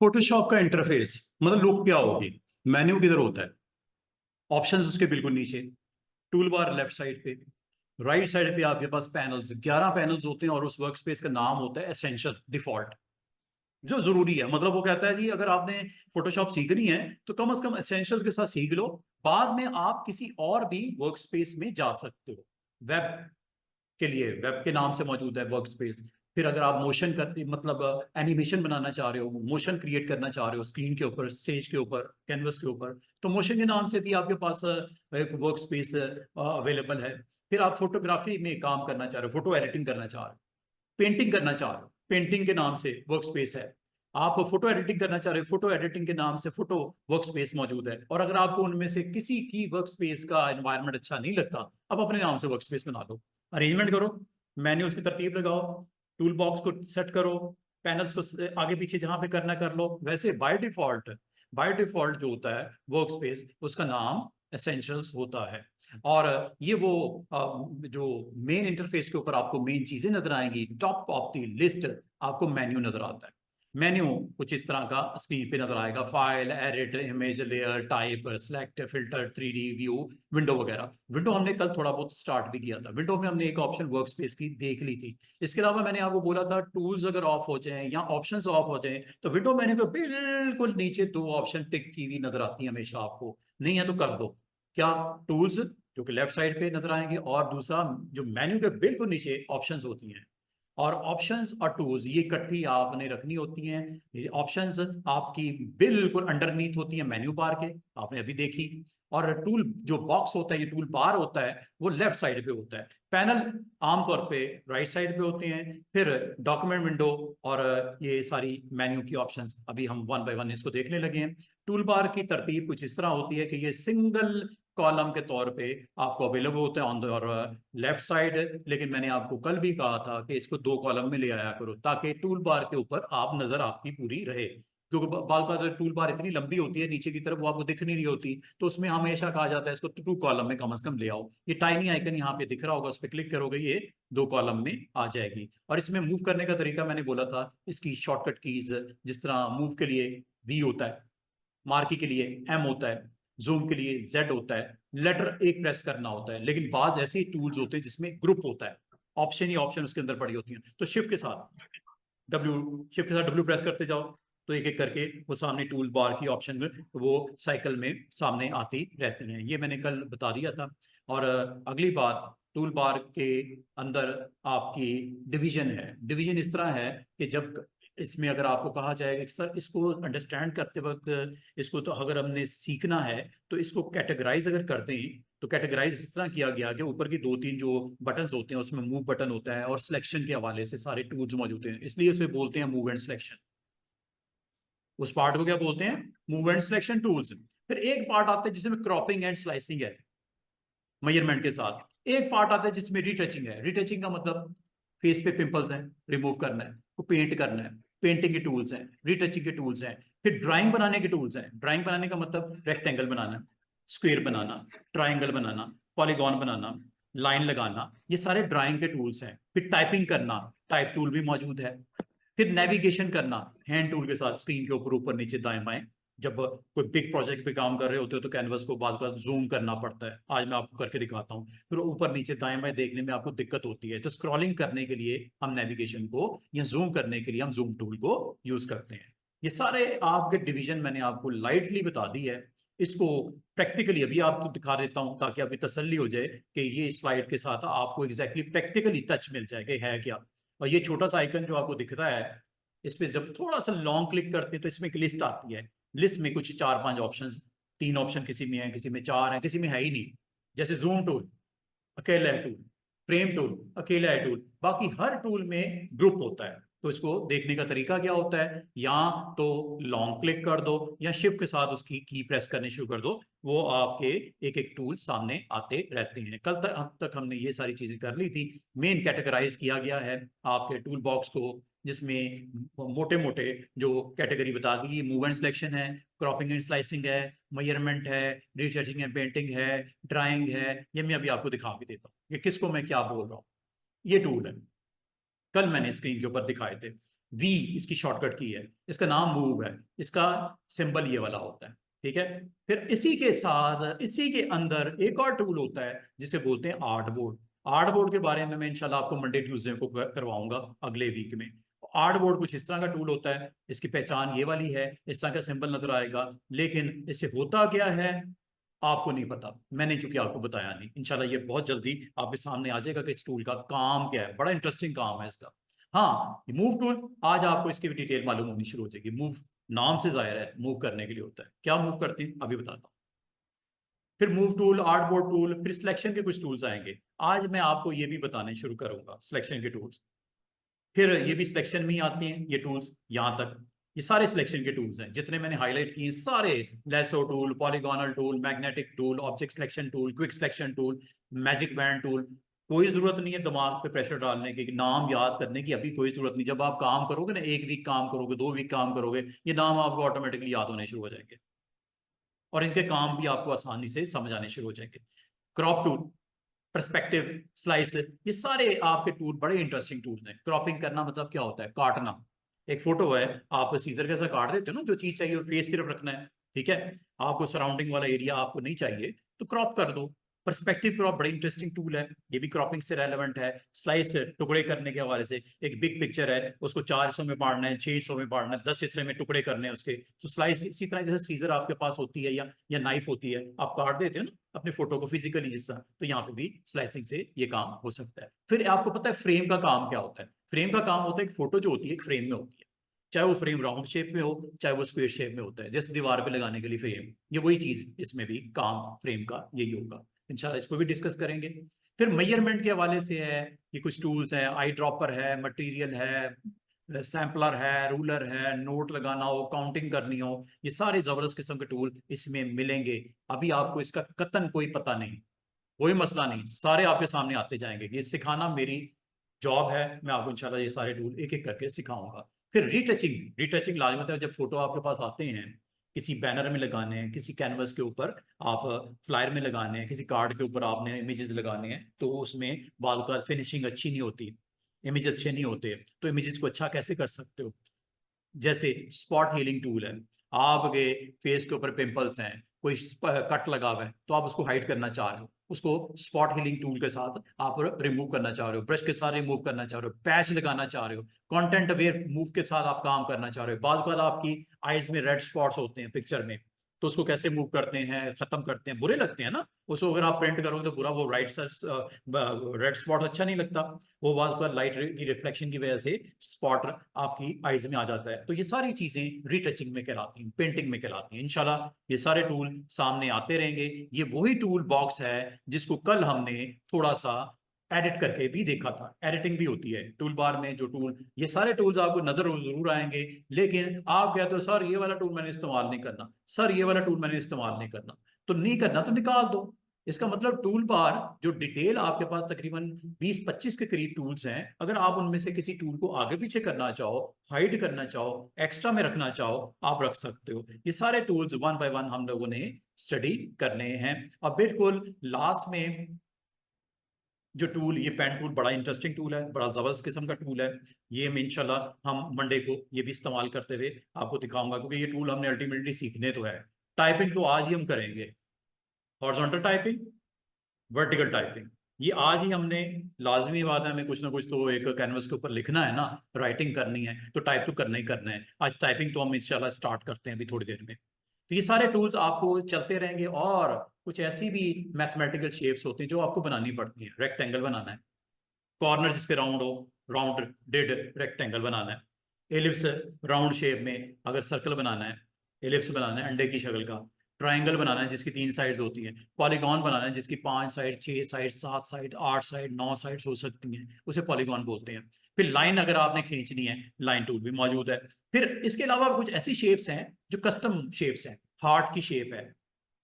Photoshop का interface मतलब look क्या होगी। मेन्यू किधर होता है? ऑप्शंस उसके बिल्कुल नीचे। टूल बार लेफ्ट साइड पे। राइट साइड पे आपके पास पैनल्स, 11 पैनल्स होते हैं और उस वर्क स्पेस का नाम होता है एसेंशियल डिफॉल्ट, जो जरूरी है। मतलब वो कहता है जी अगर आपने फोटोशॉप सीखनी है तो कम से कम एसेंशियल के साथ सीख लो, बाद में आप किसी और भी वर्क स्पेस में जा सकते हो। वेब के लिए वेब के नाम से मौजूद है वर्क स्पेस। फिर अगर आप मोशन करते मतलब एनिमेशन बनाना चाह रहे हो, मोशन क्रिएट करना चाह रहे हो स्क्रीन के ऊपर, स्टेज के ऊपर, कैनवस के ऊपर, तो मोशन के नाम से भी आपके पास एक वर्क स्पेस अवेलेबल है। फिर आप फोटोग्राफी में काम करना चाह रहे हो, फोटो एडिटिंग करना चाह रहे हो, पेंटिंग करना चाह रहे हो, पेंटिंग के नाम से वर्क स्पेस है। आप फोटो एडिटिंग करना चाह रहे हो, फोटो एडिटिंग के नाम से फोटो वर्क स्पेस मौजूद है। और अगर आपको उनमें से किसी की वर्क स्पेस का एनवायरनमेंट अच्छा नहीं लगता, आप अपने नाम से वर्क स्पेस बना लो, अरेंजमेंट करो, मेन्यूज की तरतीब लगाओ, टूल बॉक्स को सेट करो, पैनल्स को आगे पीछे जहां पे करना कर लो। वैसे बाय डिफॉल्ट जो होता है वर्क स्पेस, उसका नाम एसेंशियल्स होता है। और ये वो जो मेन इंटरफेस के ऊपर आपको मेन चीजें नजर आएंगी, टॉप ऑफ द लिस्ट आपको मेन्यू नजर आता है। मेन्यू कुछ इस तरह का स्क्रीन पे नजर आएगा, file, edit, image, layer, type, select, filter, 3D view, window वगैरह। विंडो हमने कल थोड़ा बहुत स्टार्ट भी किया था, विंडो में हमने एक ऑप्शन वर्क स्पेस की देख ली थी। इसके अलावा मैंने आपको बोला था टूल्स अगर ऑफ हो जाए या ऑप्शंस ऑफ हो जाए तो विंडो मेन्यू के बिल्कुल नीचे दो ऑप्शन टिक की हुई नजर आती है हमेशा आपको। नहीं है तो कर दो। क्या? टूल्स जो कि लेफ्ट साइड पे नजर आएंगे, और दूसरा जो मेन्यू के बिल्कुल नीचे ऑप्शंस होती हैं। और ऑप्शंस और टूल्स ये इकट्ठी आपने रखनी होती हैं। ये ऑप्शंस आपकी बिल्कुल अंडरनीथ होती है मेन्यू बार के, आपने अभी देखी। और टूल जो बॉक्स होता है, ये टूल बार होता है, वो लेफ्ट साइड पे होता है। पैनल आमतौर पे राइट साइड पे होते हैं। फिर डॉक्यूमेंट विंडो और ये सारी मेन्यू की ऑप्शंस अभी हम वन बाय वन इसको देखने लगे हैं। टूल बार की तरतीब कुछ इस तरह होती है कि ये सिंगल कॉलम के तौर पे आपको अवेलेबल होता है ऑन द लेफ्ट साइड। लेकिन मैंने आपको कल भी कहा था कि इसको दो कॉलम में ले आया करो ताकि टूल बार के ऊपर आप नजर आपकी पूरी रहे, क्योंकि बाल का टूल बार इतनी लंबी होती है नीचे की तरफ, वो आपको दिख नहीं रही होती, तो उसमें हमेशा कहा जाता है इसको टू कॉलम में कम से कम ले आओ। ये टाइनी आइकन यहाँ पे दिख रहा होगा, उस पर क्लिक करोगे ये दो कॉलम में आ जाएगी। और इसमें मूव करने का तरीका मैंने बोला था, इसकी शॉर्टकट कीज जिस तरह मूव के लिए वी होता है, मार्की के लिए एम होता है, जूम के लिए जेड होता है, लेटर एक प्रेस करना होता है। लेकिन बाज ऐसे टूल्स होते हैं जिसमें ग्रुप होता है, ऑप्शन ही ऑप्शन उसके अंदर पड़ी होती हैं, तो शिफ्ट के साथ डब्ल्यू प्रेस करते जाओ, तो एक एक करके वो सामने टूल बार की ऑप्शन में वो साइकिल में सामने आती रहती हैं। ये मैंने कल बता दिया था। और अगली बात, टूल बार के अंदर आपकी डिवीजन है। डिवीजन इस तरह है कि जब इसमें अगर आपको कहा जाएगा कि सर इसको अंडरस्टैंड करते वक्त, इसको तो अगर हमने सीखना है तो इसको कैटेगराइज अगर करते हैं, तो कैटेगराइज इस तरह किया गया कि ऊपर की दो तीन जो बटन्स होते हैं उसमें मूव बटन होता है और सिलेक्शन के हवाले से सारे टूल्स मौजूद हैं, इसलिए उसे बोलते हैं मूव एंड सिलेक्शन। उस पार्ट को क्या बोलते हैं? Move and selection tools. फिर एक पार्ट आता है जिसमें क्रॉपिंग एंड स्लाइसिंग है मेजरमेंट के साथ। एक पार्ट आता है जिसमें रीटचिंग है। रीटचिंग का मतलब फेस पे पिंपल्स हैं, रिमूव करना है, को पेंट करना है, पेंटिंग के टूल्स हैं, रीटचिंग के टूल्स हैं। फिर ड्राइंग बनाने के टूल्स हैं। ड्राइंग बनाने का मतलब रेक्टेंगल बनाना, स्क्वायर बनाना, ट्राइंगल बनाना, पॉलीगॉन बनाना, लाइन लगाना, ये सारे ड्राइंग के टूल्स हैं। फिर टाइपिंग करना, टाइप टूल भी मौजूद है। फिर नेविगेशन करना हैंड टूल के साथ, स्क्रीन के ऊपर ऊपर नीचे दाएं बाएं। जब कोई बिग प्रोजेक्ट पे काम कर रहे होते हो तो कैनवस को बार बार जूम करना पड़ता है, आज मैं आपको करके दिखाता हूँ। फिर ऊपर नीचे दाएं बाएं देखने में आपको दिक्कत होती है, तो स्क्रॉलिंग करने के लिए हम नेविगेशन को, या जूम करने के लिए हम जूम टूल को यूज करते हैं। ये सारे आपके डिवीजन मैंने आपको लाइटली बता दी है। इसको प्रैक्टिकली अभी आपको दिखा देता हूं ताकि अभी तसल्ली हो जाए कि ये स्लाइड के साथ आपको एग्जैक्टली प्रैक्टिकली टच मिल जाए कि है क्या। और ये छोटा सा आइकन जो आपको दिख रहा है, इस पे जब थोड़ा सा लॉन्ग क्लिक करते हैं तो इसमें एक लिस्ट आती है। लिस्ट में कुछ चार पांच ऑप्शंस, तीन ऑप्शन किसी में है, किसी में चार है, किसी में है ही नहीं। जैसे जूम टूल अकेला है टूल, फ्रेम टूल अकेला है टूल, बाकी हर टूल में ग्रुप होता है। तो इसको देखने का तरीका क्या होता है, या तो लॉन्ग क्लिक कर दो या शिफ्ट के साथ उसकी की प्रेस करने शुरू कर दो, वो आपके एक एक टूल सामने आते रहते हैं। कल तक अब तक हमने ये सारी चीजें कर ली थी। मेन कैटेगराइज किया गया है आपके टूल बॉक्स को, जिसमें मोटे मोटे जो कैटेगरी बता दी, मूव एंड सिलेक्शन है, क्रॉपिंग एंड स्लाइसिंग है, मेजरमेंट है, रिसर्चिंग एंड पेंटिंग है, ड्राइंग है। ये मैं अभी आपको दिखा भी देता हूँ ये किसको मैं क्या बोल रहा हूँ। ये टूल है, कल मैंने स्क्रीन के ऊपर दिखाए थे। वी इसकी शॉर्टकट की है, इसका नाम मूव है, इसका सिंबल ये वाला होता है, ठीक है। फिर इसी के साथ इसी के अंदर एक और टूल होता है जिसे बोलते हैं आर्ट बोर्ड। आर्ट बोर्ड के बारे में मैं इंशाल्लाह आपको मंडे ट्यूसडे को करवाऊंगा अगले वीक में। आर्ट बोर्ड कुछ इस तरह का टूल होता है, इसकी पहचान ये वाली है, इस तरह का सिंबल नजर आएगा, लेकिन इससे होता क्या है आपको नहीं पता, मैंने चूंकि आपको बताया नहीं। इंशाल्लाह ये बहुत जल्दी आपके सामने आ जाएगा कि इस टूल का काम क्या है, बड़ा इंटरेस्टिंग काम है इसका। हाँ, मूव टूल आज आपको इसकी भी डिटेल मालूम होनी शुरू हो जाएगी। मूव नाम से जाहिर है मूव करने के लिए होता है, क्या मूव करते हैं अभी बताता हूँ। फिर move tool, art board tool, फिर सिलेक्शन के कुछ टूल्स आएंगे। आज मैं आपको ये भी बताने शुरू करूंगा सिलेक्शन के टूल्स। फिर ये भी सिलेक्शन में ही आते हैं ये टूल्स, यहाँ तक ये सारे सिलेक्शन के टूल्स हैं जितने मैंने हाईलाइट किए सारे। Lasso tool, polygonal tool, magnetic tool, object selection tool, quick selection tool, magic band tool. कोई जरूरत नहीं है दिमाग पे प्रेशर डालने की, नाम याद करने की अभी कोई जरूरत नहीं। जब आप काम करोगे ना, 1 वीक काम करोगे, 2 वीक काम करोगे, ये नाम आपको ऑटोमेटिकली याद होने शुरू हो जाएंगे और इनके काम भी आपको आसानी से समझ आने शुरू हो जाएंगे। क्रॉप टूल, पर्सपेक्टिव, स्लाइस, ये सारे आपके टूल बड़े इंटरेस्टिंग टूल्स हैं। क्रॉपिंग करना मतलब क्या होता है, काटना। एक फोटो है, आप सीजर के साथ काट देते हो ना, जो चीज चाहिए फेस सिर्फ रखना है, ठीक है, आपको सराउंडिंग वाला एरिया आपको नहीं चाहिए तो क्रॉप कर दो। पर्सपेक्टिव क्रॉप बड़ी इंटरेस्टिंग टूल है, ये भी क्रॉपिंग से रेलेवेंट है। स्लाइस, टुकड़े करने के हवाले से, एक बिग पिक्चर है उसको 4 हिस्सों में बांटना है, 6 हिस्सों में बांटना है, 10 हिस्से में टुकड़े करने हैं उसके, तो स्लाइस इसी तरह जैसे सीजर आपके पास होती है या नाइफ होती है, आप काट देते हो ना अपने फोटो को फिजिकली जिस तरह, तो यहाँ पे भी स्लाइसिंग से ये काम हो सकता है। फिर आपको पता है फ्रेम का काम क्या होता है। फ्रेम का काम होता है, एक फोटो जो होती है एक फ्रेम में होती है, चाहे वो फ्रेम राउंड शेप में हो चाहे वो स्क्वायर शेप में होता है, जैसे दीवार पे लगाने के लिए फ्रेम, ये वही चीज इसमें भी काम फ्रेम का यही होगा। इंशाल्लाह इसको भी डिस्कस करेंगे। फिर मेजरमेंट के हवाले से है, ये कुछ टूल्स हैं, आई ड्रॉपर है, मटेरियल है, सैम्पलर है, रूलर है, नोट लगाना हो, काउंटिंग करनी हो, ये सारे जबरदस्त किस्म के टूल इसमें मिलेंगे। अभी आपको इसका कतन कोई पता नहीं, कोई मसला नहीं, सारे आपके सामने आते जाएंगे, ये सिखाना मेरी जॉब है। मैं आपको इंशाल्लाह ये सारे टूल एक एक करके सिखाऊंगा। फिर रीटचिंग, रीटचिंग लाजमत है। जब फोटो आपके पास आते हैं, किसी बैनर में लगाने हैं, किसी कैनवस के ऊपर आप फ्लायर में लगाने हैं, किसी कार्ड के ऊपर आपने इमेजेस लगाने हैं, तो उसमें बाद का फिनिशिंग अच्छी नहीं होती, इमेज अच्छे नहीं होते, तो इमेजेस को अच्छा कैसे कर सकते हो। जैसे स्पॉट हीलिंग टूल है, आपके फेस के ऊपर पिंपल्स हैं, कोई कट लगा हुआ है तो आप उसको हाइड करना चाह रहे हो, उसको स्पॉट हीलिंग टूल के साथ आप रिमूव करना चाह रहे हो, ब्रश के साथ रिमूव करना चाह रहे हो, पैच लगाना चाह रहे हो, कंटेंट अवेयर मूव के साथ आप काम करना चाह रहे हो। बाज़ बार आपकी आईज में रेड स्पॉट्स होते हैं पिक्चर में, तो उसको कैसे मूव करते हैं, खत्म करते हैं, बुरे लगते हैं ना उसको, अगर आप प्रिंट करोगे तो बुरा, वो राइट रेड स्पॉट अच्छा नहीं लगता, वो बाज़ बार लाइट की रिफ्लेक्शन की वजह से स्पॉट आपकी आईज में आ जाता है। तो ये सारी चीजें रीटचिंग में कहलाती हैं, पेंटिंग में कहलाती हैं। इंशाल्लाह ये सारे टूल सामने आते रहेंगे। ये वही टूल बॉक्स है जिसको कल हमने थोड़ा सा एडिट करके भी देखा था, एडिटिंग भी होती है टूल बार में जो टूल, ये सारे टूल्स आपको नजर जरूर आएंगे। लेकिन आप कहते हो सर ये वाला टूल मैंने इस्तेमाल नहीं करना, सर ये वाला टूल मैंने इस्तेमाल नहीं करना, तो नहीं करना तो निकाल दो। इसका मतलब टूल बार जो डिटेल आपके पास तकरीबन 20-25 के करीब टूल्स हैं, अगर आप उनमें से किसी टूल को आगे पीछे करना चाहो, हाइड करना चाहो, एक्स्ट्रा में रखना चाहो, आप रख सकते हो। ये सारे टूल्स वन बाय वन हम लोगों ने स्टडी करने हैं। अब बिल्कुल लास्ट में जो टूल, ये पेन टूल बड़ा इंटरेस्टिंग टूल है, बड़ा जबरदस्त किस्म का टूल है। ये मैं इंशाल्लाह हम मंडे को ये भी इस्तेमाल करते हुए आपको दिखाऊंगा, क्योंकि ये टूल हमने अल्टीमेटली सीखने तो है। टाइपिंग तो आज ही हम करेंगे, हॉरिजॉन्टल टाइपिंग, वर्टिकल टाइपिंग, ये आज ही हमने, लाजमी बात है, हमें कुछ ना कुछ तो एक कैनवस के ऊपर लिखना है ना, राइटिंग करनी है, तो टाइप तो करना ही करना है। आज टाइपिंग तो हम इंशाल्लाह स्टार्ट करते हैं अभी थोड़ी देर में। तो ये सारे टूल्स आपको चलते रहेंगे। और कुछ ऐसी भी मैथमेटिकल शेप्स होती हैं जो आपको बनानी पड़ती हैं। रेक्टेंगल बनाना है, कॉर्नर जिसके राउंड हो, राउंड डेड रेक्टेंगल बनाना है। एलिप्स, राउंड शेप में अगर सर्कल बनाना है, एलिप्स बनाना है अंडे की शक्ल का। ट्राइंगल बनाना है जिसकी 3 साइड्स होती हैं। पॉलीगॉन बनाना है जिसकी 5 side, 6 side, 7 side, 8 side, 9 sides हो सकती हैं, उसे पॉलीगॉन बोलते हैं। फिर लाइन अगर आपने खींचनी है, लाइन टूल भी मौजूद है। फिर इसके अलावा कुछ ऐसी शेप्स हैं जो कस्टम शेप्स हैं, हार्ट की शेप है,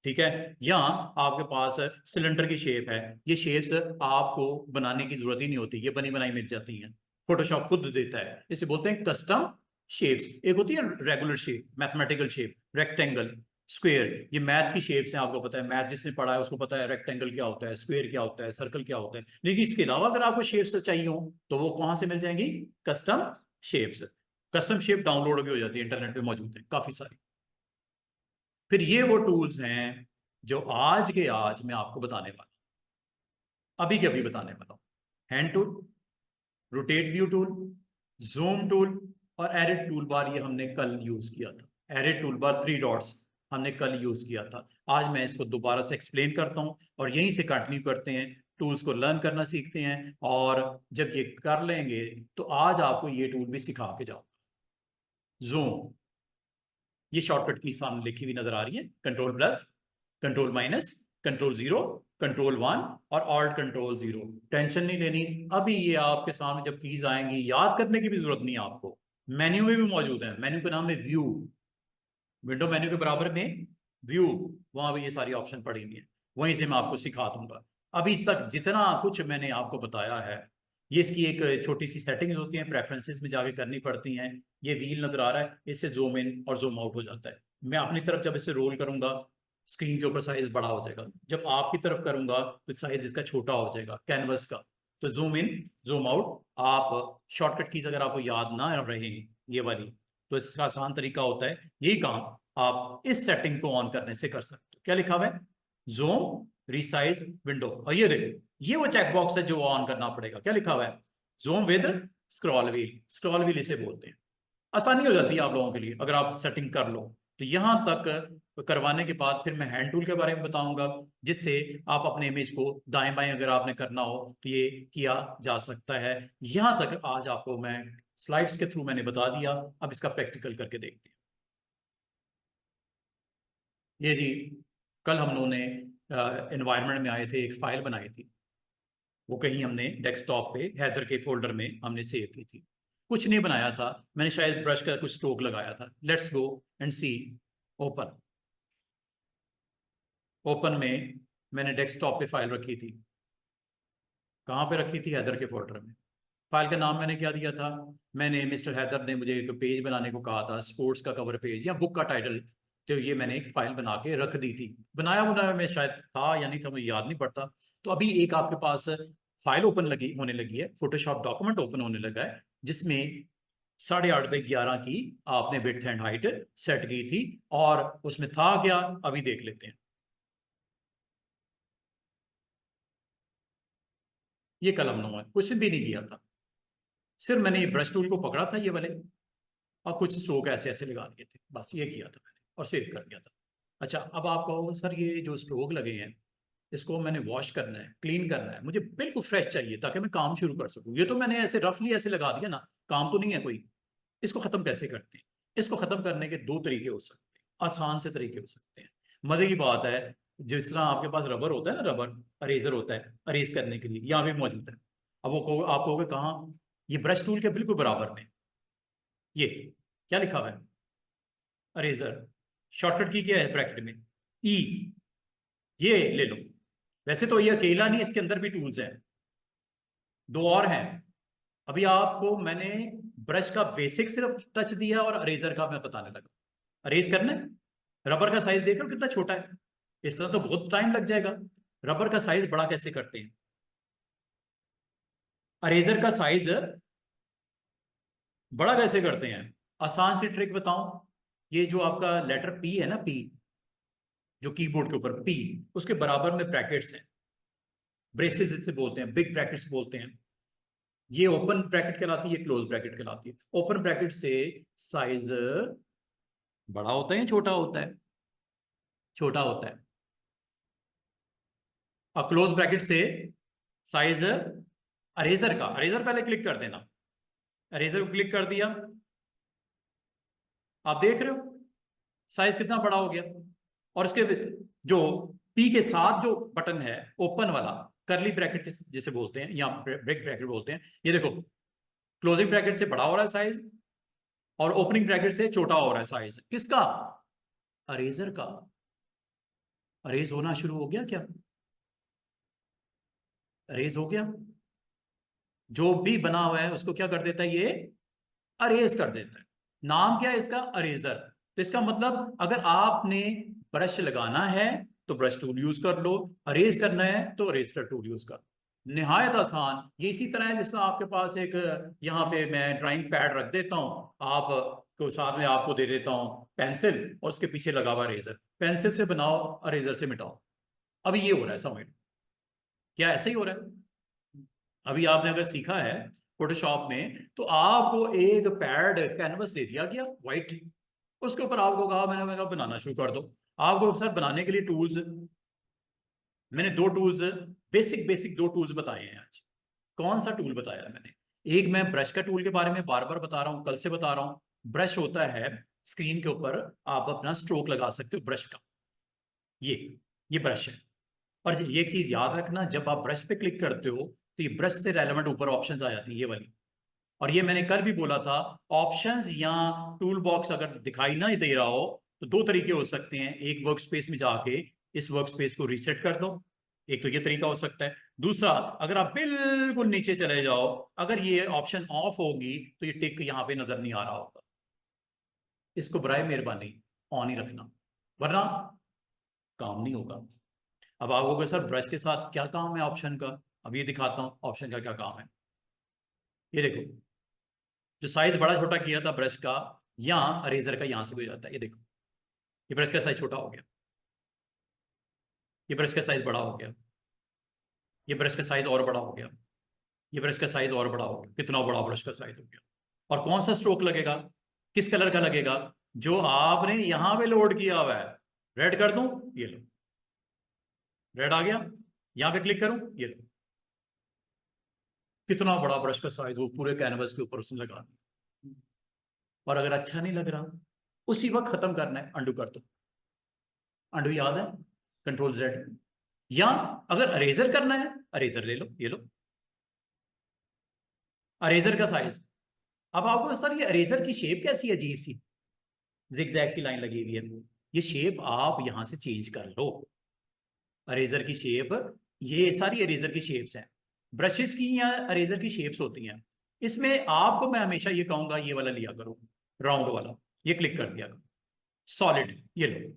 ठीक है, या आपके पास सिलेंडर की शेप है। ये शेप्स आपको बनाने की जरूरत ही नहीं होती, ये बनी बनाई मिल जाती हैं, फोटोशॉप खुद देता है। इसे बोलते हैं कस्टम शेप्स। एक होती है regular shape, mathematical shape, rectangle, square, ये मैथ की शेप्स हैं, आपको पता है, मैथ जिसने पढ़ा है उसको पता है रेक्टेंगल क्या होता है, स्क्वायर क्या होता है, सर्कल क्या होता है। लेकिन इसके अलावा अगर आपको शेप्स चाहिए हो तो वो कहां से मिल जाएंगी, custom shapes. Custom shape download भी हो जाती है, इंटरनेट पे मौजूद है काफी सारी। फिर ये वो टूल्स हैं जो आज के आज मैं आपको बताने वाला हूं, अभी के अभी बताने वाला हूं। Hand tool, rotate view tool, zoom tool और एडिट टूल बार, ये हमने कल यूज किया था। एडिट टूल बार 3 डॉट्स हमने कल यूज किया था। आज मैं इसको दोबारा से एक्सप्लेन करता हूं और यहीं से कंटिन्यू करते हैं, टूल्स को लर्न करना सीखते हैं। और जब ये कर लेंगे तो आज आपको ये टूल भी सिखा के जाऊंगा। जूम, ये शॉर्टकट की सामने लिखी हुई नजर आ रही है, control plus, control minus, control 0, control 1 और ऑल्ट कंट्रोल 0। टेंशन नहीं लेनी, अभी ये आपके सामने जब कीज आएंगी याद करने की भी जरूरत नहीं है आपको। मेन्यू में भी मौजूद है, मेन्यू का नाम है व्यू, विंडो मेन्यू के बराबर में व्यू, वहां भी ये सारी ऑप्शन पड़ी हुई है, वहीं से मैं आपको सिखा दूंगा। अभी तक जितना कुछ मैंने आपको बताया है, ये इसकी एक छोटी सी सेटिंग्स होती हैं, प्रेफरेंसेस में जाके करनी पड़ती हैं। ये व्हील नजर आ रहा है, इससे जूम इन और जूम आउट हो जाता है। मैं अपनी तरफ जब इसे रोल करूंगा, स्क्रीन के ऊपर साइज बड़ा हो जाएगा, जब आपकी तरफ करूंगा तो साइज इसका छोटा हो जाएगा कैनवस का। तो जूम इन, जूम आउट, आप शॉर्टकट कीज अगर आपको याद ना रहे ये वाली, तो इसका आसान तरीका होता है, यही काम आप इस सेटिंग को ऑन करने से कर सकते हो। क्या लिखा हुआ है? Zoom, resize, window. और ये देखो, ये वो चेकबॉक्स है जो ऑन करना पड़ेगा। क्या लिखा हुआ है? Zoom with scroll wheel, scroll wheel इसे बोलते हैं। आसानी हो जाती है आप लोगों के लिए अगर आप सेटिंग कर लो। तो यहां तक करवाने के बाद फिर मैं हैंड टूल के बारे में बताऊंगा, जिससे आप अपने इमेज को दाएं बाएं अगर आपने करना हो तो ये किया जा सकता है। यहां तक आज आपको मैं स्लाइड्स के थ्रू मैंने बता दिया, अब इसका प्रैक्टिकल करके देखते हैं। ये जी, कल हम लोगों ने एनवायरनमेंट में आए थे, एक फाइल बनाई थी, वो कहीं हमने डेस्कटॉप पे हैदर के फोल्डर में हमने सेव की थी। कुछ नहीं बनाया था, मैंने शायद ब्रश का कुछ स्ट्रोक लगाया था। Let's go and see. Open, open में मैंने डेस्कटॉप पे फाइल रखी थी। कहाँ पे रखी थी? हैदर के फोल्डर में। फाइल का नाम मैंने क्या दिया था? मैंने, मिस्टर हैदर ने मुझे एक पेज बनाने को कहा था, स्पोर्ट्स का कवर पेज या बुक का टाइटल। तो ये मैंने एक फाइल बना के रख दी थी। बनाया बनाया मैं शायद था या नहीं था, मुझे याद नहीं पड़ता। तो अभी एक आपके पास फाइल ओपन लगी होने लगी है, फोटोशॉप डॉक्यूमेंट ओपन होने लगा है, जिसमें 8.5x11 की आपने विड्थ एंड हाइट सेट की थी। और उसमें था क्या, अभी देख लेते हैं। ये कलम नुमा है, कुछ भी नहीं किया था, सिर्फ मैंने ये ब्रश टूल को पकड़ा था ये वाले, और कुछ स्ट्रोक ऐसे ऐसे लगा दिए थे, बस ये किया था मैंने और सेव कर दिया था। अच्छा, अब आप कहोगे सर ये जो स्ट्रोक लगे हैं इसको मैंने वॉश करना है, क्लीन करना है, मुझे बिल्कुल फ्रेश चाहिए ताकि मैं काम शुरू कर सकूं। ये तो मैंने ऐसे रफली ऐसे लगा दिया ना, काम तो नहीं है कोई। इसको खत्म कैसे करते हैं? इसको खत्म करने के दो तरीके हो सकते हैं, आसान से तरीके हो सकते हैं। मजे की बात है, जिस तरह आपके पास रबर होता है ना, रबर अरेजर होता है अरेज करने के लिए, यहाँ भी मौजूद है। अब आप कहोगे कहाँ? ये ब्रश टूल के बिल्कुल बराबर में, ये क्या लिखा हुआ है? अरेजर। शॉर्टकट की क्या है ब्रैकेट में? ई। ये ले लो। वैसे तो ये अकेला नहीं, इसके अंदर भी टूल्स हैं, दो और हैं। अभी आपको मैंने ब्रश का बेसिक सिर्फ टच दिया और अरेजर का मैं बताने लगा। अरेज करना है, रबर का साइज देखो कितना छोटा है, इस तरह तो बहुत टाइम लग जाएगा। रबर का साइज बड़ा कैसे करते हैं? अरेजर का साइज बड़ा कैसे करते हैं? आसान सी ट्रिक बताऊं। ये जो आपका लेटर पी है ना, पी, जो कीबोर्ड के ऊपर पी, उसके बराबर में ब्रैकेट्स हैं, ब्रेसेस इसे बोलते हैं, बिग ब्रैकेट्स बोलते हैं। ये ओपन ब्रैकेट कहलाती है, ये क्लोज ब्रैकेट कहलाती है। ओपन ब्रैकेट से साइज बड़ा होता है, छोटा होता है? छोटा होता है। और क्लोज ब्रैकेट से साइज, अरेजर का, अरेजर पहले क्लिक कर देना, अरेजर को क्लिक कर दिया, आप देख रहे हो साइज कितना बड़ा हो गया। और इसके जो पी के साथ जो बटन है ओपन वाला, करली ब्रैकेट जिसे बोलते हैं या ब्रेक ब्रैकेट बोलते हैं, ये देखो क्लोजिंग ब्रैकेट से बड़ा हो रहा है साइज और ओपनिंग ब्रैकेट से छोटा हो रहा है साइज। किसका? अरेजर का। अरेज होना शुरू हो गया क्या? अरेज हो गया। जो भी बना हुआ है उसको क्या कर देता है ये? अरेज कर देता है। नाम क्या है इसका? अरेजर। तो इसका मतलब अगर आपने ब्रश लगाना है तो ब्रश टूल यूज कर लो, अरेज करना है तो अरेजर टूल यूज कर लो। निहायत आसान। ये इसी तरह है जिस तरह आपके पास एक यहाँ पे मैं ड्राइंग पैड रख देता हूँ, आप को साथ में आपको दे देता हूँ पेंसिल और उसके पीछे लगा हुआ रेजर, पेंसिल से बनाओ और रेजर से मिटाओ। अभी ये हो रहा है, समझ, क्या ऐसा ही हो रहा है? अभी आपने अगर सीखा है फोटोशॉप में तो आपको एक पैड कैनवस दे दिया गया व्हाइट, उसके ऊपर आपको कहा, मैंने कहा बनाना शुरू कर दो। आपको सर बनाने के लिए टूल्स, मैंने दो टूल्स, बेसिक बेसिक दो टूल्स बताए हैं आज। कौन सा टूल बताया है मैंने? एक मैं ब्रश का टूल के बारे में बार बार बता रहा हूं, कल से बता रहा हूं। ब्रश होता है स्क्रीन के ऊपर, आप अपना स्ट्रोक लगा सकते हो ब्रश का, ये ये ब्रश है। और ये एक चीज याद रखना, जब आप ब्रश पे क्लिक करते हो तो ये ब्रश से रेलेवेंट ऊपर ऑप्शंस आ जाती है, ये वाली। और ये मैंने कल भी बोला था, ऑप्शंस या टूल बॉक्स अगर दिखाई ना दे रहा हो तो दो तरीके हो सकते हैं। एक वर्क स्पेस में जाके इस वर्क स्पेस को रीसेट कर दो, एक तो ये तरीका हो सकता है। दूसरा, अगर आप बिल्कुल नीचे चले जाओ, अगर ये ऑप्शन ऑफ होगी तो ये टिक यहाँ पे नजर नहीं आ रहा होगा, इसको बराए मेहरबानी ऑन ही रखना, वरना काम नहीं होगा। अब आप कहोगे सर ब्रश के साथ क्या काम है ऑप्शन का? अब ये दिखाता हूँ ऑप्शन का क्या काम है। ये देखो, जो साइज बड़ा छोटा किया था ब्रश का, या अरेजर का यहां से भी हो जाता है, ये देखो, ये ब्रश का साइज छोटा हो गया, ये ब्रश का साइज बड़ा हो गया, ये ब्रश का साइज और बड़ा हो गया, ये ब्रश का साइज और बड़ा हो गया। कितना बड़ा ब्रश का साइज हो गया। और कौन सा स्ट्रोक लगेगा, किस कलर का लगेगा? जो आपने यहां पे लोड किया हुआ है। रेड कर दूं, ये लो, रेड आ गया। यहां पे क्लिक करूं, ये लो, कितना बड़ा ब्रश का साइज वो पूरे कैनवस के ऊपर उसने लगा दिया। और अगर अच्छा नहीं लग रहा, उसी वक्त खत्म करना है, अंडू कर दो। अंडू याद है, कंट्रोल जेड। या अगर अरेजर करना है, अरेजर ले लो, ये लो, अरेजर का साइज। अब आपको सर ये अरेजर की शेप कैसी अजीब सी जिगजैग सी लाइन लगी हुई है, ये शेप आप यहां से चेंज कर लो। अरेजर की शेप, ये सारी अरेजर की शेप्स हैं, ब्रशेस की या अरेजर की शेप्स होती हैं। इसमें आपको मैं हमेशा ये कहूंगा, ये वाला लिया करो, राउंड वाला, ये क्लिक कर दिया करो, सॉलिड, ये लो।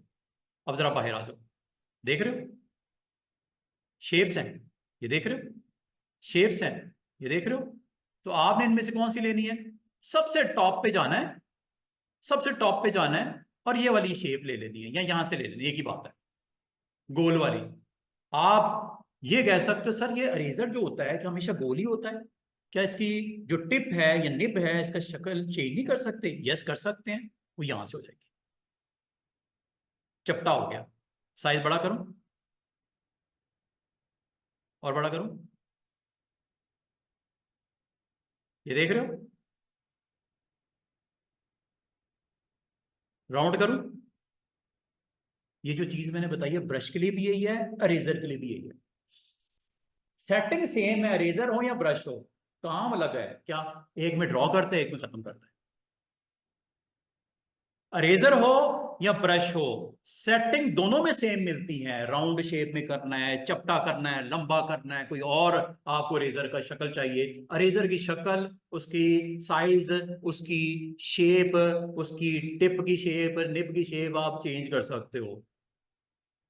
अब जरा बाहर आ जाओ, देख रहे हो शेप्स हैं, ये देख रहे हो शेप्स हैं, ये देख रहे हो। तो आपने इनमें से कौन सी लेनी है? सबसे टॉप पे जाना है, सबसे टॉप पे जाना है, और ये वाली शेप ले लेनी है, या यहां से ले लेनी है, एक ही बात है, गोल वाली। आप ये कह सकते हो सर ये अरेजर जो होता है कि हमेशा गोल ही होता है, क्या इसकी जो टिप है या निब है इसका शक्ल चेंज नहीं कर सकते? यस कर सकते हैं, वो यहां से हो जाएगी। चपटा हो गया, साइज बड़ा करूं, और बड़ा करूं, ये देख रहे हो, राउंड करूं। ये जो चीज मैंने बताई है ब्रश के लिए भी यही है, अरेजर के लिए भी यही है। सेटिंग सेम है, अरेजर हो या ब्रश हो, काम अलग है क्या? एक में ड्रॉ करते हैं, एक में खत्म करते हैं। अरेजर हो या ब्रश हो, सेटिंग दोनों में सेम मिलती है। राउंड शेप में करना है, चपटा करना है, लंबा करना है, कोई और आपको रेजर का शक्ल चाहिए, अरेजर की शक्ल, उसकी साइज, उसकी शेप, उसकी टिप की शेप, निब की शेप आप चेंज कर सकते हो।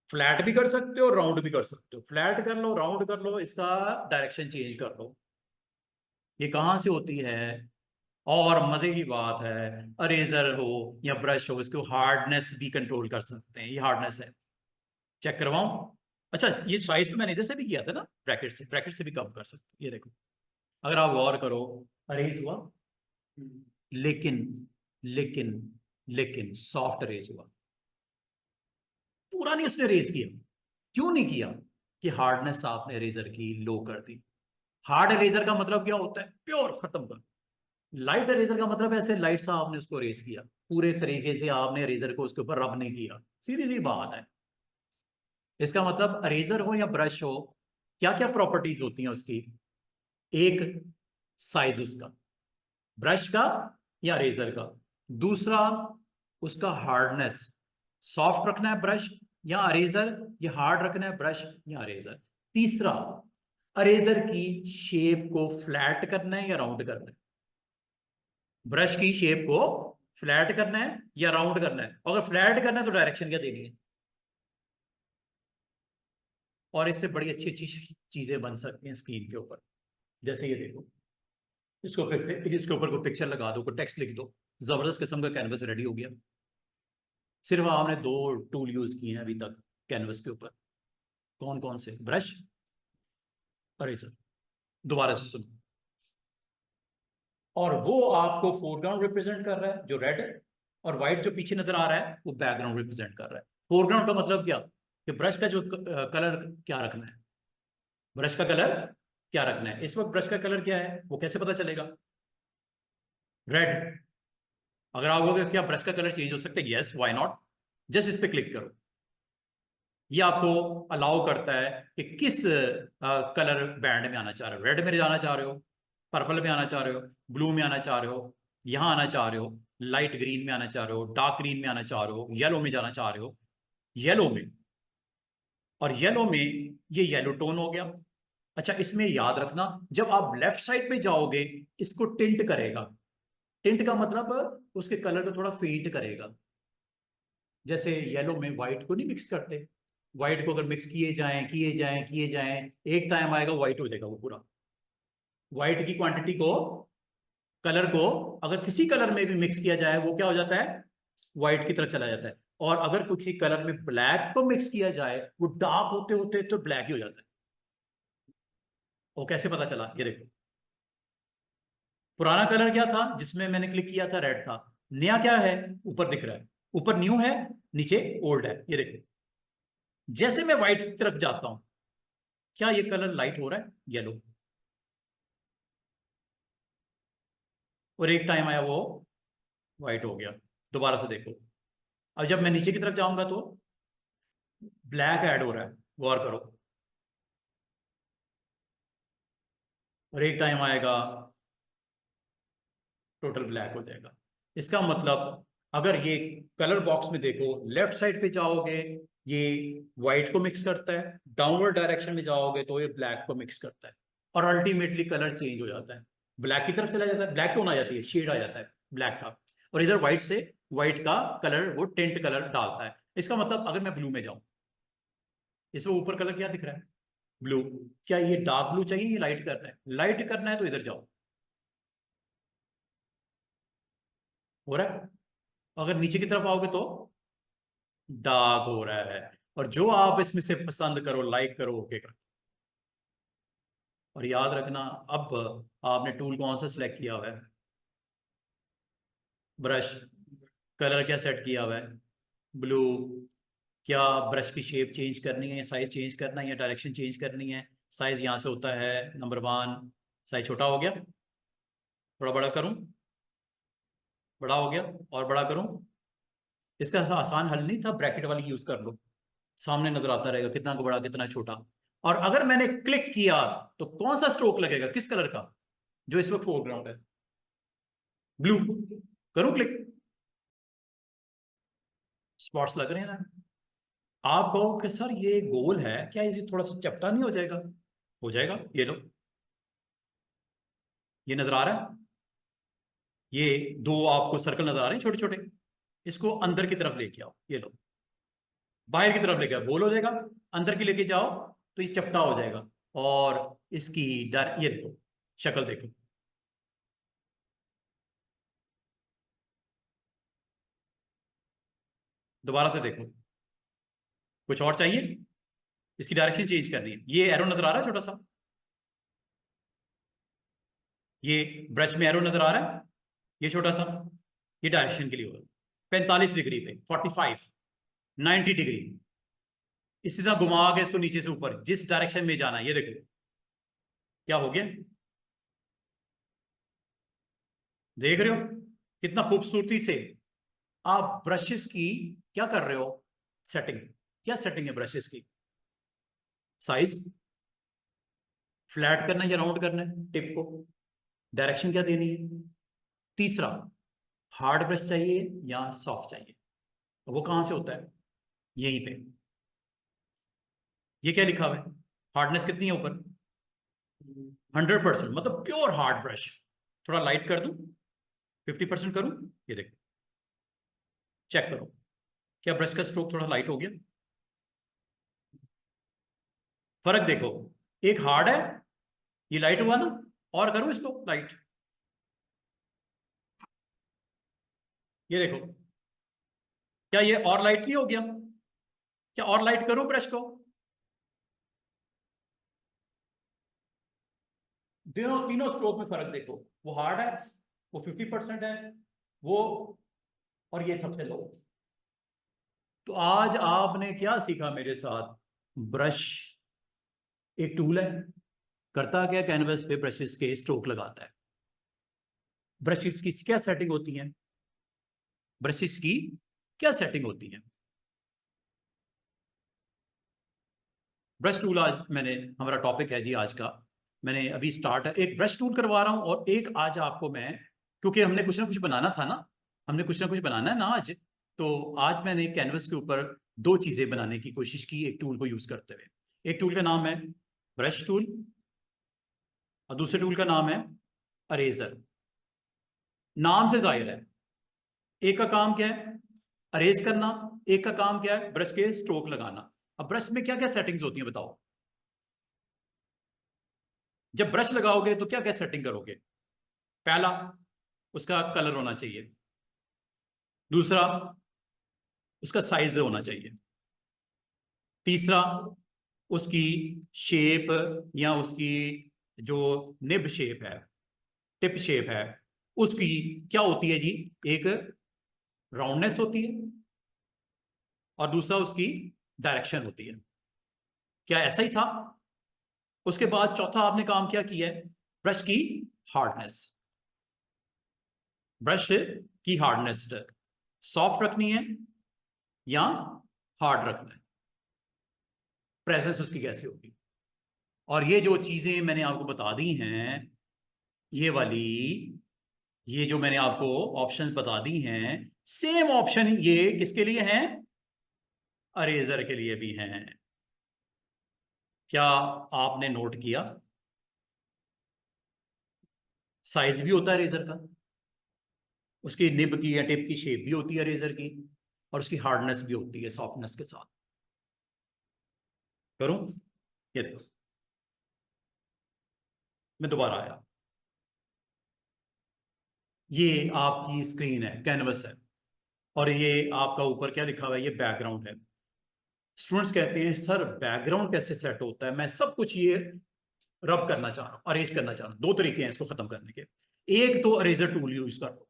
फ्लैट भी कर सकते हो, राउंड भी कर सकते हो, फ्लैट कर लो, राउंड कर लो, इसका डायरेक्शन चेंज कर लो। ये कहां से होती है? और मजे की बात है, अरेजर हो या ब्रश हो, इसको हार्डनेस भी कंट्रोल कर सकते हैं। ये हार्डनेस है, चेक करवाऊं? अच्छा, ये साइज तो मैंने इधर से भी किया था ना, ब्रैकेट से भी कम कर सकते हो। ये देखो, अगर आप गौर करो, अरेज हुआ, लेकिन लेकिन लेकिन सॉफ्ट अरेज हुआ, पूरा नहीं उसने रेज किया। क्यों नहीं किया? कि हार्डनेस आपने अरेजर की लो कर दी। हार्ड अरेजर का मतलब क्या होता है? प्योर खत्म कर। लाइट इरेजर का मतलब ऐसे लाइट सा आपने उसको रेस किया, पूरे तरीके से आपने इरेजर को उसके ऊपर रब नहीं किया, सीधी सी बात है। इसका मतलब अरेजर हो या ब्रश हो, क्या क्या प्रॉपर्टीज होती हैं उसकी? एक, साइज उसका, ब्रश का या अरेजर का। दूसरा, उसका हार्डनेस, सॉफ्ट रखना है ब्रश या अरेजर, या हार्ड रखना है ब्रश या अरेजर। तीसरा, अरेजर की शेप को फ्लैट करना है या राउंड करना है, ब्रश की शेप को फ्लैट करना है या राउंड करना है। अगर फ्लैट करना है तो डायरेक्शन क्या देनी है? और इससे बड़ी अच्छी अच्छी चीजें बन सकती हैं स्क्रीन के ऊपर। जैसे ये देखो, इसके ऊपर कोई पिक्चर लगा दो, कोई टेक्स्ट लिख दो, जबरदस्त किस्म का कैनवस रेडी हो गया। सिर्फ आपने 2 टूल यूज किए हैं अभी तक कैनवस के ऊपर। कौन कौन से? Brush, eraser. दोबारा से सुनो। और वो आपको फोरग्राउंड रिप्रेजेंट कर रहा है जो रेड है, और व्हाइट जो पीछे नजर आ रहा है वो बैकग्राउंड रिप्रेजेंट कर रहा है। फोरग्राउंड का मतलब क्या, कि ब्रश का जो कलर क्या रखना है, ब्रश का कलर क्या रखना है। इस वक्त ब्रश का कलर क्या है वो कैसे पता चलेगा? रेड। अगर आप कहोगे क्या ब्रश का कलर चेंज हो सकता है, यस, व्हाई नॉट। जस्ट इस पे क्लिक करो, ये आपको अलाउ करता है कि किस कलर बैंड में आना चाह रहे हो। रेड में जाना चाह रहे हो, पर्पल में आना चाह रहे हो, ब्लू में आना चाह रहे हो, यहां आना चाह रहे हो, लाइट ग्रीन में आना चाह रहे हो, डार्क ग्रीन में आना चाह रहे हो, येलो में जाना चाह रहे हो, येलो में। और येलो में ये येलो टोन हो गया। अच्छा, इसमें याद रखना, जब आप लेफ्ट साइड पे जाओगे इसको टिंट करेगा। टिंट का मतलब उसके कलर को थोड़ा फेड करेगा। जैसे येलो में व्हाइट को नहीं मिक्स करते, व्हाइट को अगर मिक्स किए जाएं किए जाएं किए जाएं, एक टाइम आएगा व्हाइट हो जाएगा वो पूरा। व्हाइट की क्वांटिटी को, कलर को अगर किसी कलर में भी मिक्स किया जाए वो क्या हो जाता है? व्हाइट की तरफ चला जाता है। और अगर किसी कलर में ब्लैक को मिक्स किया जाए वो डार्क होते होते तो ब्लैक ही हो जाता है। वो कैसे पता चला? ये देखो, पुराना कलर क्या था जिसमें मैंने क्लिक किया था? रेड था। नया क्या है? ऊपर दिख रहा है, ऊपर न्यू है, नीचे ओल्ड है। ये देखो, जैसे मैं व्हाइट की तरफ जाता हूं क्या ये कलर लाइट हो रहा है? येलो। और एक टाइम आया वो व्हाइट हो गया। दोबारा से देखो, अब जब मैं नीचे की तरफ जाऊंगा तो ब्लैक ऐड हो रहा है, गौर करो। और एक टाइम आएगा टोटल ब्लैक हो जाएगा। इसका मतलब अगर ये कलर बॉक्स में देखो, लेफ्ट साइड पे जाओगे ये व्हाइट को मिक्स करता है, डाउनवर्ड डायरेक्शन में जाओगे तो ये ब्लैक को मिक्स करता है, और अल्टीमेटली कलर चेंज हो जाता है, ब्लैक की तरफ चला जाता है, ब्लैक टोन आ जाती है, शेड आ जाता है ब्लैक का। और इधर व्हाइट से व्हाइट का कलर वो टेंट कलर डालता है। इसका मतलब अगर मैं ब्लू में जाऊं, इसमें ऊपर कलर क्या दिख रहा है? ब्लू। क्या ये डार्क ब्लू चाहिए, ये लाइट करना है? लाइट करना है तो इधर जाओ, हो रहा है। अगर नीचे की तरफ आओगे तो डार्क हो रहा है। और जो आप इसमें से पसंद करो, लाइक करो, ओके करो। और याद रखना, अब आपने टूल कौन सा सिलेक्ट किया हुआ है? ब्रश। कलर क्या सेट किया हुआ है? ब्लू। क्या ब्रश की शेप चेंज करनी है, साइज चेंज करना है, या डायरेक्शन चेंज करनी है? साइज यहां से होता है नंबर 1, साइज छोटा हो गया, थोड़ा बड़ा करूं, बड़ा हो गया, और बड़ा करूं। इसका आसान हल नहीं था, ब्रैकेट वाली यूज कर लो, सामने नजर आता रहेगा कितना बड़ा कितना छोटा। और अगर मैंने क्लिक किया तो कौन सा स्ट्रोक लगेगा, किस कलर का, जो इस वक्त फोरग्राउंड है? ब्लू। करूं क्लिक? स्पॉट्स लग रहे हैं ना। आप कहो कि सर ये गोल है, क्या इसे थोड़ा सा चपटा नहीं हो जाएगा? हो जाएगा, ये लो, ये नजर आ रहा है, ये 2 आपको सर्कल नजर आ रहे हैं छोटे छोटे। इसको अंदर की तरफ लेके आओ, ये लो, बाहर की तरफ लेके आओ, गोल हो जाएगा। अंदर की लेके जाओ तो ये चपटा हो जाएगा। और इसकी डर, ये देखो, शक्ल देखो। दोबारा से देखो, कुछ और चाहिए? इसकी डायरेक्शन चेंज करनी है। ये एरो नजर आ रहा है छोटा सा, ये ब्रश में एरो नजर आ रहा है, ये छोटा सा, ये डायरेक्शन के लिए होगा। 45 डिग्री पे, 45, 90 डिग्री, इसी तरह घुमा के इसको नीचे से ऊपर जिस डायरेक्शन में जाना है। ये देखो क्या हो गया, देख रहे हो कितना खूबसूरती से आप ब्रशेस की क्या कर रहे हो? सेटिंग। क्या सेटिंग है ब्रशेस की? साइज फ्लैट करना है या राउंड करना है टिप को? डायरेक्शन क्या देनी है? तीसरा, हार्ड ब्रश चाहिए या सॉफ्ट चाहिए? वो कहां से होता है? यहीं पे। ये क्या लिखा हुआ है? हार्डनेस कितनी है ऊपर? 100%, मतलब प्योर हार्ड ब्रश। थोड़ा लाइट कर दूं, 50% करूं? ये देखो, चेक करो, क्या ब्रश का स्ट्रोक थोड़ा लाइट हो गया? फर्क देखो, एक हार्ड है, ये लाइट हुआ ना, और करूं इसको लाइट, ये देखो, क्या ये और लाइट नहीं हो गया? क्या और लाइट करूं ब्रश को? तीनों तीनों स्ट्रोक में फर्क देखो, वो हार्ड है, वो 50% है, वो, और ये सबसे लो। तो आज आपने क्या सीखा मेरे साथ? ब्रश एक टूल है, करता क्या, कैनवस पे ब्रशेस के स्ट्रोक लगाता है। ब्रशेस की क्या सेटिंग होती है? ब्रशेस की क्या सेटिंग होती है? ब्रश टूल आज मैंने, हमारा टॉपिक है जी आज का, मैंने अभी स्टार्ट एक ब्रश टूल करवा रहा हूं, और एक आज आपको मैं, क्योंकि हमने कुछ ना कुछ बनाना था ना, हमने कुछ ना कुछ बनाना है ना आज, तो आज मैंने कैनवस के ऊपर दो चीजें बनाने की कोशिश की एक टूल को यूज करते हुए। एक टूल का नाम है ब्रश टूल, और दूसरे टूल का नाम है अरेजर। नाम से जाहिर है, एक का काम क्या है, अरेज करना, एक का काम क्या है, ब्रश के स्ट्रोक लगाना। अब ब्रश में क्या क्या सेटिंग्स होती हैं बताओ? जब ब्रश लगाओगे तो क्या क्या सेटिंग करोगे? पहला, उसका कलर होना चाहिए। दूसरा, उसका साइज होना चाहिए। तीसरा, उसकी शेप, या उसकी जो निब शेप है, टिप शेप है, उसकी क्या होती है जी? एक राउंडनेस होती है, और दूसरा उसकी डायरेक्शन होती है। क्या ऐसा ही था? उसके बाद चौथा आपने काम क्या किया है? ब्रश की हार्डनेस। ब्रश की हार्डनेस सॉफ्ट रखनी है या हार्ड रखना है, प्रेजेंस उसकी कैसी होगी। और ये जो चीजें मैंने आपको बता दी हैं, ये वाली, ये जो मैंने आपको ऑप्शंस बता दी हैं, सेम ऑप्शन ये किसके लिए हैं? अरेजर के लिए भी हैं। क्या आपने नोट किया? साइज भी होता है रेजर का, उसकी निब की या टिप की शेप भी होती है रेजर की, और उसकी हार्डनेस भी होती है सॉफ्टनेस के साथ। करूं? ये देखो, मैं दोबारा आया, ये आपकी स्क्रीन है, कैनवस है, और ये आपका ऊपर क्या लिखा हुआ है, ये बैकग्राउंड है। स्टूडेंट्स कहते हैं सर बैकग्राउंड कैसे सेट होता है, मैं सब कुछ ये रब करना चाह रहा हूं, अरेज करना चाह रहा हूं। दो तरीके हैं इसको खत्म करने के। एक तो अरेजर टूल यूज कर लो,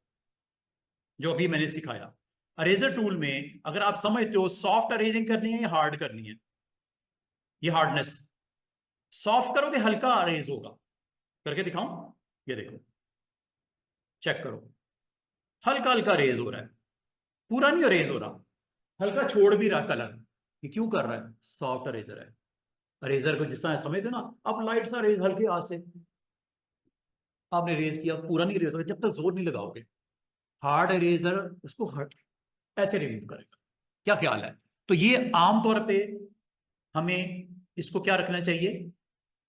जो अभी मैंने सिखाया। अरेजर टूल में अगर आप समझते हो सॉफ्ट अरेजिंग करनी है या हार्ड करनी है, ये हार्डनेस, सॉफ्ट करोगे हल्का अरेज होगा। करके दिखाऊं? ये देखो, चेक करो, हल्का हल्का रेज हो रहा है, पूरा नहीं रेज हो रहा, हल्का छोड़ भी रहा कलर। ये क्यों कर रहा है? सॉफ्ट अरेजर है। अरेजर को जिस तरह समझते हो ना, अब लाइट सा रेज हल्के हाथ से आपने रेज किया, पूरा नहीं रेज होगा जब तक जोर नहीं लगाओगे। हार्ड इरेजर उसको ऐसे रिमूव करेगा। क्या ख्याल है? तो ये आमतौर पे हमें इसको क्या रखना चाहिए,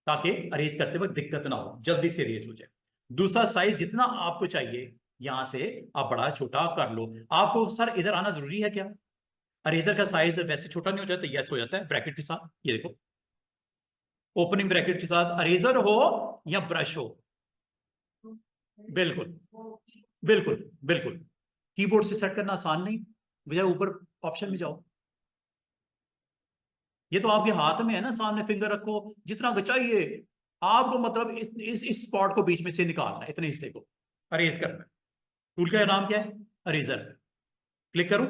ताकि अरेज करते वक्त दिक्कत ना हो, जल्दी से अरेज हो जाए। दूसरा, साइज जितना आपको चाहिए, यहां से आप बड़ा छोटा कर लो। आपको सर इधर आना जरूरी है क्या? अरेजर का साइज वैसे छोटा नहीं हो जाता? यस हो जाता है, ब्रैकेट के साथ। ये देखो, ओपनिंग ब्रैकेट के साथ अरेजर हो या ब्रश हो, बिल्कुल बिल्कुल बिल्कुल। कीबोर्ड से सेट करना आसान नहीं, भैया ऊपर ऑप्शन में जाओ। ये तो आपके हाथ में है ना, सामने फिंगर रखो, जितना चाहिए आपको, मतलब इस स्पॉट को बीच में से निकालना है, इतने हिस्से को अरेज करना है। टूल का नाम क्या है? अरेजर। क्लिक करूं?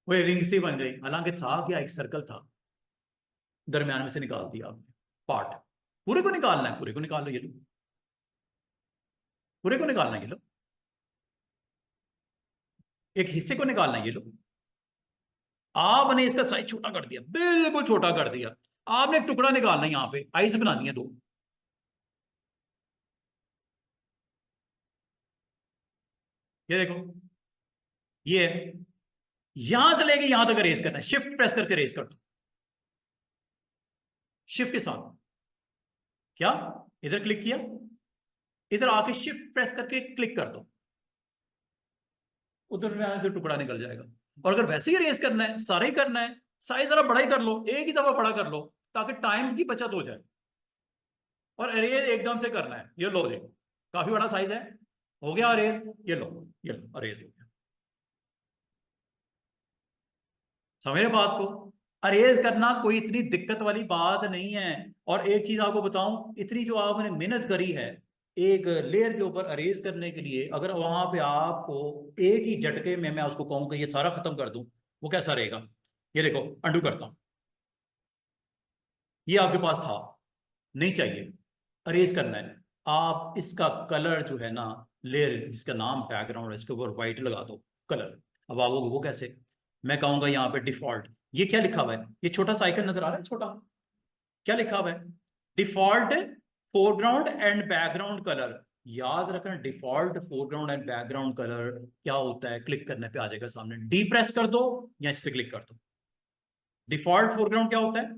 वो रिंग सी बन गई, हालांकि था क्या, एक सर्कल था, दरमियान में से निकाल दिया आपने पार्ट। पूरे को निकालना है, पूरे को निकाल लो, ये लो, पूरे को निकालना है, ये लो, एक हिस्से को निकालना है, ये लो। आपने इसका साइज छोटा कर दिया, बिल्कुल छोटा कर दिया। आपने एक टुकड़ा निकालना है, यहां पे आईज बनानी है दो। ये देखो, ये है, यहां से लेके यहां तक रेस करना है, शिफ्ट प्रेस करके रेस कर दो, शिफ्ट के साथ। क्या? इधर क्लिक किया, इधर आके शिफ्ट प्रेस करके क्लिक कर दो, उधर में आने से टुकड़ा निकल जाएगा। और अगर वैसे ही रेस करना है, सारा ही करना है, साइज जरा बड़ा ही कर लो, एक ही दफा बड़ा कर लो ताकि टाइम की बचत हो जाए। और अरेज एकदम से करना है, ये लो जी, काफी बड़ा साइज है, हो गया अरेज, ये लो अरेज हो गया। समझ रहे बात को? अरेज करना कोई इतनी दिक्कत वाली बात नहीं है। और एक चीज आपको बताऊं, इतनी जो आपने मेहनत करी है एक लेयर के ऊपर अरेज करने के लिए, अगर वहां पे आपको एक ही झटके में मैं उसको कहूँ कि ये सारा खत्म कर दूं, वो कैसा रहेगा? ये देखो, अंडू करता हूं, ये आपके पास था, नहीं चाहिए, अरेज करना है। आप इसका कलर जो है ना, लेयर जिसका नाम बैकग्राउंड है, इसके ऊपर व्हाइट लगा दो कलर। अब आओगे वो कैसे? मैं कहूंगा यहाँ पे डिफॉल्ट, ये क्या लिखा हुआ है? ये छोटा सा आइकन नजर आ रहा है, छोटा, क्या लिखा हुआ है? Default foreground and background colour. याद रखना, default foreground and background colour क्या होता है? क्लिक करने पे आ जाएगा सामने, डी प्रेस कर दो या इस पे क्लिक कर दो। डिफॉल्ट फोरग्राउंड क्या होता है?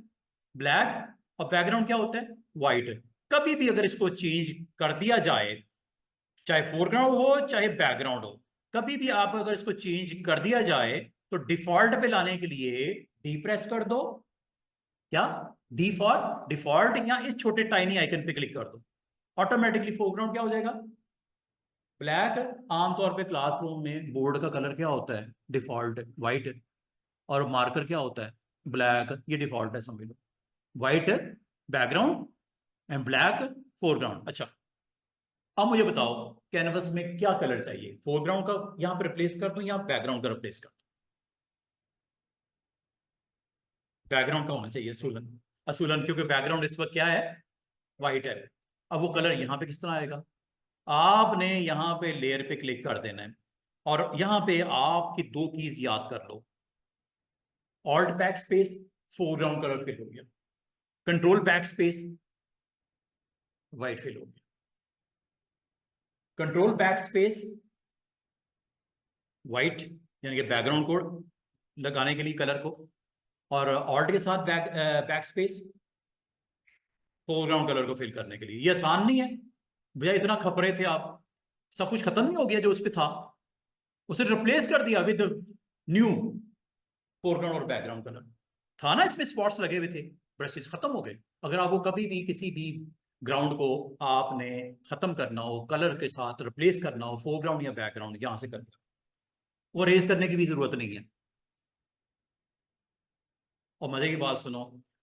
ब्लैक। और बैकग्राउंड क्या होता है? व्हाइट। कभी भी अगर इसको चेंज कर दिया जाए, चाहे फोरग्राउंड हो चाहे बैकग्राउंड हो, कभी भी आप अगर इसको चेंज कर दिया जाए तो डिफॉल्ट पे लाने के लिए डी प्रेस कर दो, क्या, डी फॉर डिफॉल्ट, या इस छोटे टाइनी आइकन पे क्लिक कर दो, ऑटोमेटिकली फोरग्राउंड क्या हो जाएगा? ब्लैक। आमतौर पे क्लासरूम में बोर्ड का कलर क्या होता है? Default white. और मार्कर क्या होता है? ब्लैक। ये डिफॉल्ट है, समझ लो। White background and black foreground. अच्छा, अब मुझे बताओ कैनवस में क्या कलर चाहिए? फोरग्राउंड का यहां पर रिप्लेस कर दूं या बैकग्राउंड का रिप्लेस कर दूं? बैकग्राउंड का होना चाहिए असूलन, असूलन, क्योंकि बैकग्राउंड इस वक्त क्या है? व्हाइट है। अब वो कलर यहां पे किस तरह आएगा? आपने यहां पे लेयर पे क्लिक कर देना है, और यहां पे आपकी दो कीज याद कर लो। Alt back space, foreground colour fill हो गया। Control back space, white fill हो गया। कंट्रोल बैक स्पेस व्हाइट, यानी कि बैकग्राउंड कोड लगाने के लिए कलर को। और ऑल्ट के साथ बैक स्पेस फोरग्राउंड कलर को फिल करने के लिए। ये आसान नहीं है भैया, इतना खपरे थे आप, सब कुछ खत्म नहीं हो गया जो उस पर था, उसे रिप्लेस कर दिया विद न्यू फोरग्राउंड और बैकग्राउंड कलर। था ना इसमें स्पॉट्स लगे हुए थे, ब्रशेस खत्म हो गए। अगर आपको कभी भी किसी भी ग्राउंड को आपने खत्म करना हो, कलर के साथ रिप्लेस करना हो, फोरग्राउंड या बैकग्राउंड, यहां से करना, वो रेस करने की भी जरूरत नहीं है। और मजे की बात सुनो,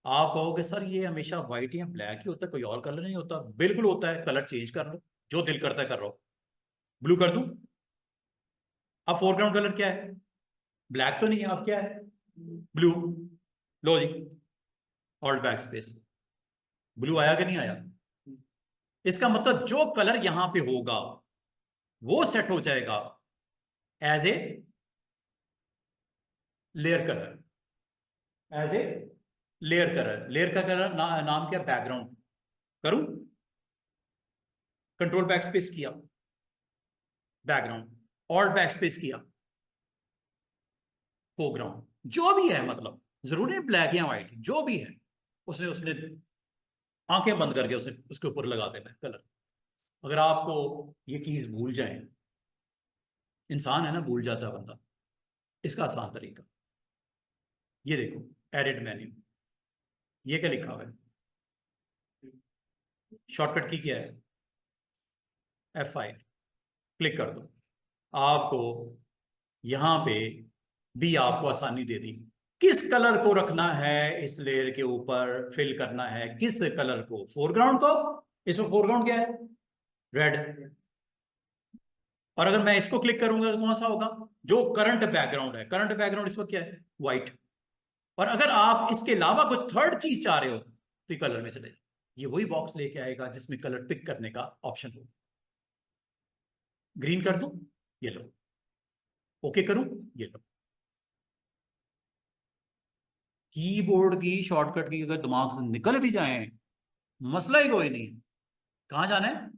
आप कहोगे सर ये हमेशा व्हाइट या ब्लैक ही होता है, कोई और कलर नहीं होता? बिल्कुल होता है, कलर चेंज कर लो, जो दिल करता है कर लो। ब्लू कर दूं? अब फोरग्राउंड कलर क्या है? ब्लैक तो नहीं है, अब क्या है? ब्लू। लो जी, ऑल्ट बैक स्पेस, ब्लू आया कि नहीं आया? इसका मतलब जो कलर यहां पे होगा वो सेट हो जाएगा as a layer colour, as a layer colour. Layer का कलर नाम क्या? बैकग्राउंड। करूं? कंट्रोल बैक स्पेस किया, बैकग्राउंड। ऑल्ट बैक स्पेस किया, फोरग्राउंड। जो भी है, मतलब जरूरी है ब्लैक या व्हाइट, जो भी है उसने उसने आंखें बंद करके उसे उसके ऊपर लगा देना है कलर। अगर आपको ये चीज भूल जाए, इंसान है ना, भूल जाता है बंदा, इसका आसान तरीका, ये देखो, एडिट मेन्यू, ये क्या लिखा हुआ है? शॉर्टकट की क्या है? F5। क्लिक कर दो, आपको यहां पे भी आपको आसानी दे दी। किस कलर को रखना है इस लेयर के ऊपर, फिल करना है किस कलर को? फोरग्राउंड को। इसमें फोरग्राउंड क्या है? रेड। और अगर मैं इसको क्लिक करूंगा तो कौन सा होगा? जो करंट बैकग्राउंड है, करंट बैकग्राउंड इस वक्त क्या है? व्हाइट। और अगर आप इसके अलावा कोई थर्ड चीज चाह रहे हो तो ये कलर में चले जाओ, ये वही बॉक्स लेके आएगा जिसमें कलर पिक करने का ऑप्शन हो। ग्रीन कर दूं? ये लो। ओके करूं? ये लो। कीबोर्ड की शॉर्टकट की अगर दिमाग से निकल भी जाए, मसला ही कोई नहीं। कहां जाना है?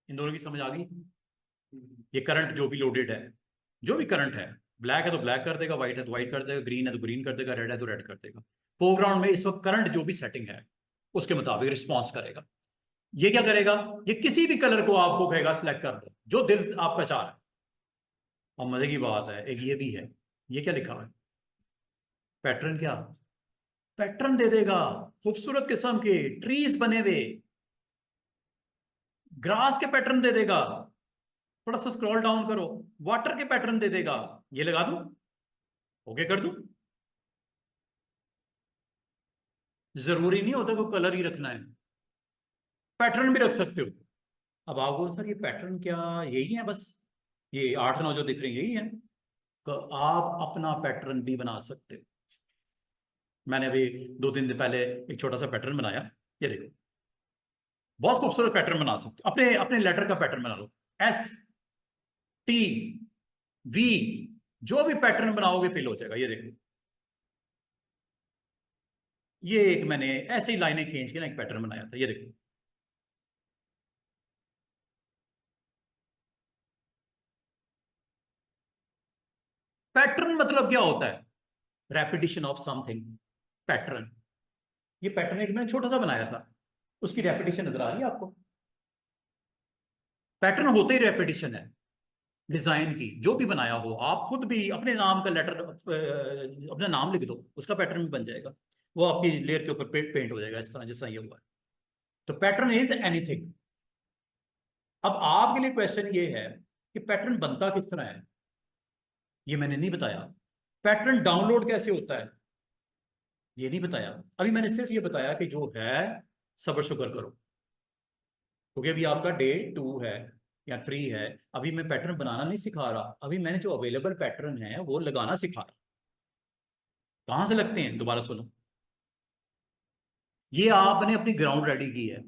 इन दोनों की समझ आ गई? ये करंट जो भी लोडेड है, जो भी करंट है, ब्लैक है तो ब्लैक कर देगा, व्हाइट है तो व्हाइट कर देगा, ग्रीन है तो ग्रीन कर देगा, रेड है तो रेड कर देगा। फोरग्राउंड में इस वक्त करंट जो भी सेटिंग है उसके मुताबिक रिस्पॉन्स करेगा। ये क्या करेगा, ये किसी भी कलर को आपको कहेगा सिलेक्ट कर दो जो दिल आपका चाह रहा है। और मजे की बात है एक ये भी है, ये क्या लिखा हुआ है, पैटर्न, क्या पैटर्न दे देगा, खूबसूरत किस्म के ट्रीज बने हुए, ग्रास के पैटर्न दे देगा। थोड़ा सा स्क्रॉल डाउन करो, वाटर के पैटर्न दे देगा। ये लगा दूं, ओके कर दूं, जरूरी नहीं होता कोई कलर ही रखना है, पैटर्न भी रख सकते हो। अब आप बोलो सर ये पैटर्न क्या यही है बस, ये 8 9 जो दिख रहे हैं यही है, तो आप अपना पैटर्न भी बना सकते हो। मैंने अभी 2 3 दिन पहले एक छोटा सा पैटर्न बनाया, ये देखो, बहुत खूबसूरत पैटर्न बना सकते हो। अपने अपने लेटर का पैटर्न बना लो, एस टी वी, जो भी पैटर्न बनाओगे फिल हो जाएगा। ये देखो, ये एक मैंने ऐसे ही लाइनें खींच के ना एक पैटर्न बनाया था, ये देखो। पैटर्न मतलब क्या होता है, रेपिटेशन ऑफ समथिंग, पैटर्न। ये पैटर्न एक मैंने छोटा सा बनाया था, उसकी रेपिटेशन नजर आ रही है आपको। पैटर्न होते ही रेपिटेशन है, डिजाइन की जो भी बनाया हो, आप खुद भी अपने नाम का लेटर, अपना नाम लिख दो, उसका पैटर्न भी बन जाएगा, वो आपकी लेयर के ऊपर पेंट हो जाएगा इस तरह जैसा ये हुआ है। तो पैटर्न इज एनीथिंग। अब आपके लिए क्वेश्चन ये है कि पैटर्न बनता किस तरह है, ये मैंने नहीं बताया। पैटर्न डाउनलोड कैसे होता है ये नहीं बताया। अभी मैंने सिर्फ ये बताया कि जो है सब्र शुक्र करो, क्योंकि अभी आपका डे 2 है या 3 है, अभी मैं पैटर्न बनाना नहीं सिखा रहा, अभी मैंने जो अवेलेबल पैटर्न है वो लगाना सिखा रहा। कहां से लगते हैं दोबारा सुनो, ये आपने अपनी ग्राउंड रेडी की है,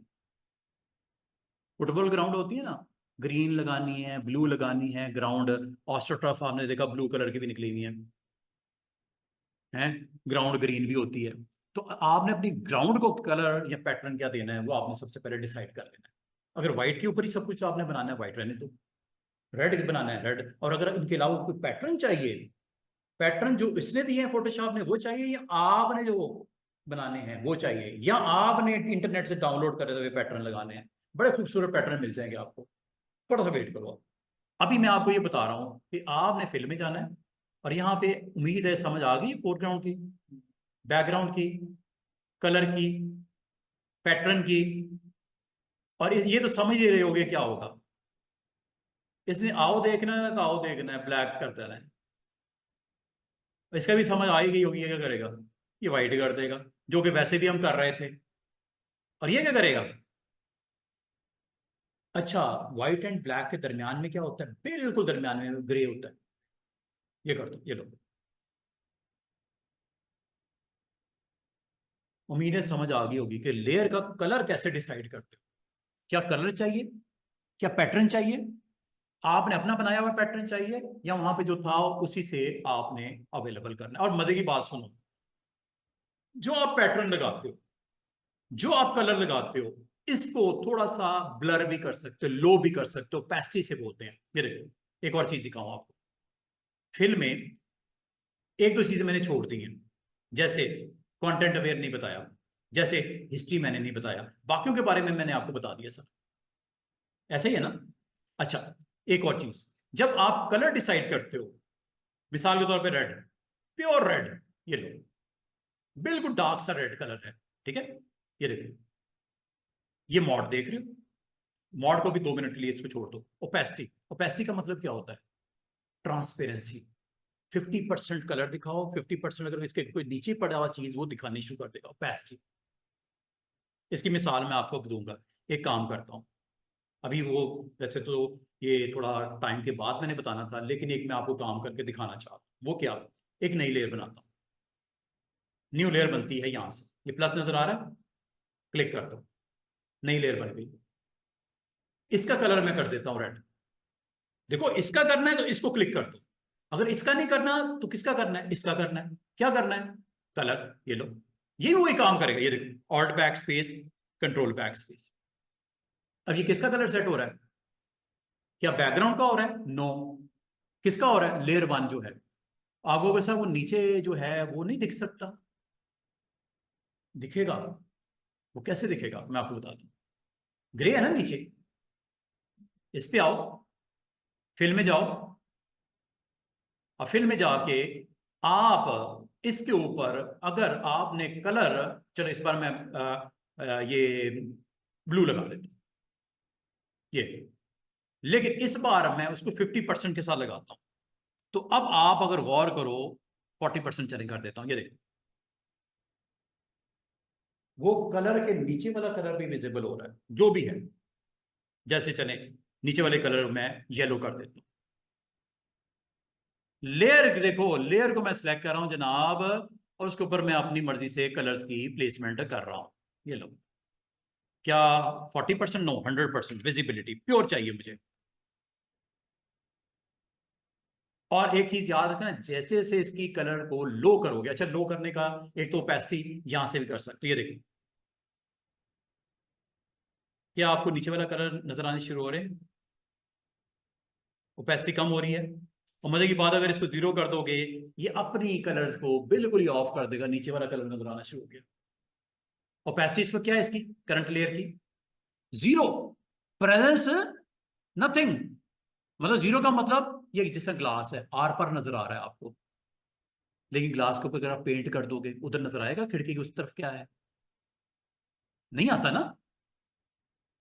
फुटबॉल ग्राउंड होती है ना, ग्रीन लगानी है, ब्लू लगानी है ग्राउंड, ऑस्ट्रोटर्फ आपने देखा ब्लू कलर की भी निकली हुई है ग्राउंड ग्रीन भी होती है। तो आपने अपनी ग्राउंड को कलर या पैटर्न क्या देना है वो आपने सबसे पहले डिसाइड कर लेना है। अगर व्हाइट के ऊपर ही सब कुछ आपने बनाना है व्हाइट रहने दो, रेड बनाना है रेड, और अगर इनके अलावा कोई पैटर्न चाहिए, पैटर्न जो इसने दिए हैं फोटोशॉप ने वो चाहिए, या आपने जो बनाने हैं वो चाहिए, या आपने इंटरनेट से डाउनलोड करे हुए पैटर्न लगाने हैं, बड़े खूबसूरत पैटर्न मिल जाएंगे आपको। थोड़ा सा वेट करो, अभी मैं आपको ये बता रहा हूँ कि आपने फिल्म में जाना है, और यहाँ पे उम्मीद है समझ आ गई फोरग्राउंड की, बैकग्राउंड की, कलर की, पैटर्न की। और ये तो समझ ही रहे होगे क्या होगा, इसमें आओ देखना है तो आओ देखना है, ब्लैक करता है, इसका भी समझ आ ही गई होगी ये क्या करेगा, ये वाइट कर देगा, जो कि वैसे भी हम कर रहे थे। और ये क्या करेगा, अच्छा व्हाइट एंड ब्लैक के दरमियान में क्या होता है, बिल्कुल दरमियान में ग्रे होता है, ये कर दो, ये लो। उम्मीद है समझ आ गई होगी कि लेयर का कलर कैसे डिसाइड करते हो, क्या कलर चाहिए, क्या पैटर्न चाहिए, आपने अपना बनाया हुआ पैटर्न चाहिए, या वहां पे जो था उसी से आपने अवेलेबल करना है। और मजे की बात सुनो, जो आप पैटर्न लगाते हो, जो आप कलर लगाते हो, इसको थोड़ा सा ब्लर भी कर सकते हो, लो भी कर सकते हो, पैस्टी से बोलते हैं। ये देखो एक और चीज दिखाऊं आपको, फिल्म में एक दो चीजें मैंने छोड़ दी हैं, जैसे कंटेंट अवेयर नहीं बताया, जैसे हिस्ट्री मैंने नहीं बताया, बाकियों के बारे में मैंने आपको बता दिया सर, ऐसा ही है ना। अच्छा, एक और चीज, जब आप कलर डिसाइड करते हो, मिसाल के तौर पे रेड, प्योर रेड, ये लो, बिल्कुल डार्क सा रेड कलर है, ठीक है, ये देखो, ये मॉड देख रहे हो, मॉड को भी 2 मिनट के लिए इसको छोड़ दो। ओपेसिटी, ओपेसिटी का मतलब क्या होता है, ट्रांसपेरेंसी। 50% कलर दिखाओ, 50% अगर इसके कोई नीचे पड़ा हुआ चीज वो दिखानी शुरू कर देगा, ओपेसिटी। इसकी मिसाल मैं आपको दूंगा, एक काम करता हूं, अभी वो वैसे तो ये थोड़ा टाइम के बाद मैंने बताना था, लेकिन एक मैं आपको काम करके दिखाना चाहता हूँ, वो क्या, एक नई लेयर बनाता हूँ, न्यू लेयर बनती है यहां से, ये प्लस नजर आ रहा है, क्लिक कर दो, नई लेयर बन गई। इसका कलर मैं कर देता हूं रेड, देखो इसका करना है तो इसको क्लिक कर दो, अगर इसका नहीं करना तो किसका करना है, इसका करना है, क्या करना है, कलर, ये लो, ये वही काम करेगा, ये देखो alt back space, control back space. अब ये किसका कलर सेट हो रहा है, क्या बैकग्राउंड का हो रहा है, नो, किसका हो रहा है, लेयर 1 जो है। आपको वैसा वो नीचे जो है वो नहीं दिख सकता, दिखेगा, वो कैसे दिखेगा मैं आपको बताता हूँ। ग्रे है ना नीचे, इस पे आओ, फिल में जाओ, और फिल में जाके आप इसके ऊपर अगर आपने कलर, चलो इस बार मैं ये ब्लू लगा देता हूं, ये, लेकिन इस बार मैं उसको 50% के साथ लगाता हूं। तो अब आप अगर गौर करो, 40% चेंज कर देता हूं, ये देखो, वो कलर के नीचे वाला कलर भी विजिबल हो रहा है, जो भी है। जैसे चले नीचे वाले कलर में येलो कर देता हूं, लेयर देखो, लेयर को मैं सिलेक्ट कर रहा हूं जनाब, और उसके ऊपर मैं अपनी मर्जी से कलर्स की प्लेसमेंट कर रहा हूं। ये लो, क्या 40%? नो, 100% विजिबिलिटी प्योर चाहिए मुझे। और एक चीज याद रखना, जैसे जैसे इसकी कलर को लो करोगे, अच्छा लो करने का एक तो ओपेसिटी यहां से भी कर सकते हो, ये देखो, क्या आपको नीचे वाला कलर नजर आने शुरू हो रहे हैं? ओपेसिटी कम हो रही है। और मजे की बात, अगर इसको 0 कर दोगे, ये अपनी कलर्स को बिल्कुल ही ऑफ कर देगा, नीचे वाला कलर नजर आना शुरू हो गया। ओपेसिटी इस वक्त क्या है इसकी, करंट लेयर की? 0, प्रेजेंस नथिंग। मतलब 0 का मतलब ये जैसा ग्लास है, आर पर नजर आ रहा है आपको, लेकिन ग्लास के ऊपर अगर आप पेंट कर दोगे, उधर नजर आएगा खिड़की की उस तरफ क्या है? नहीं आता ना।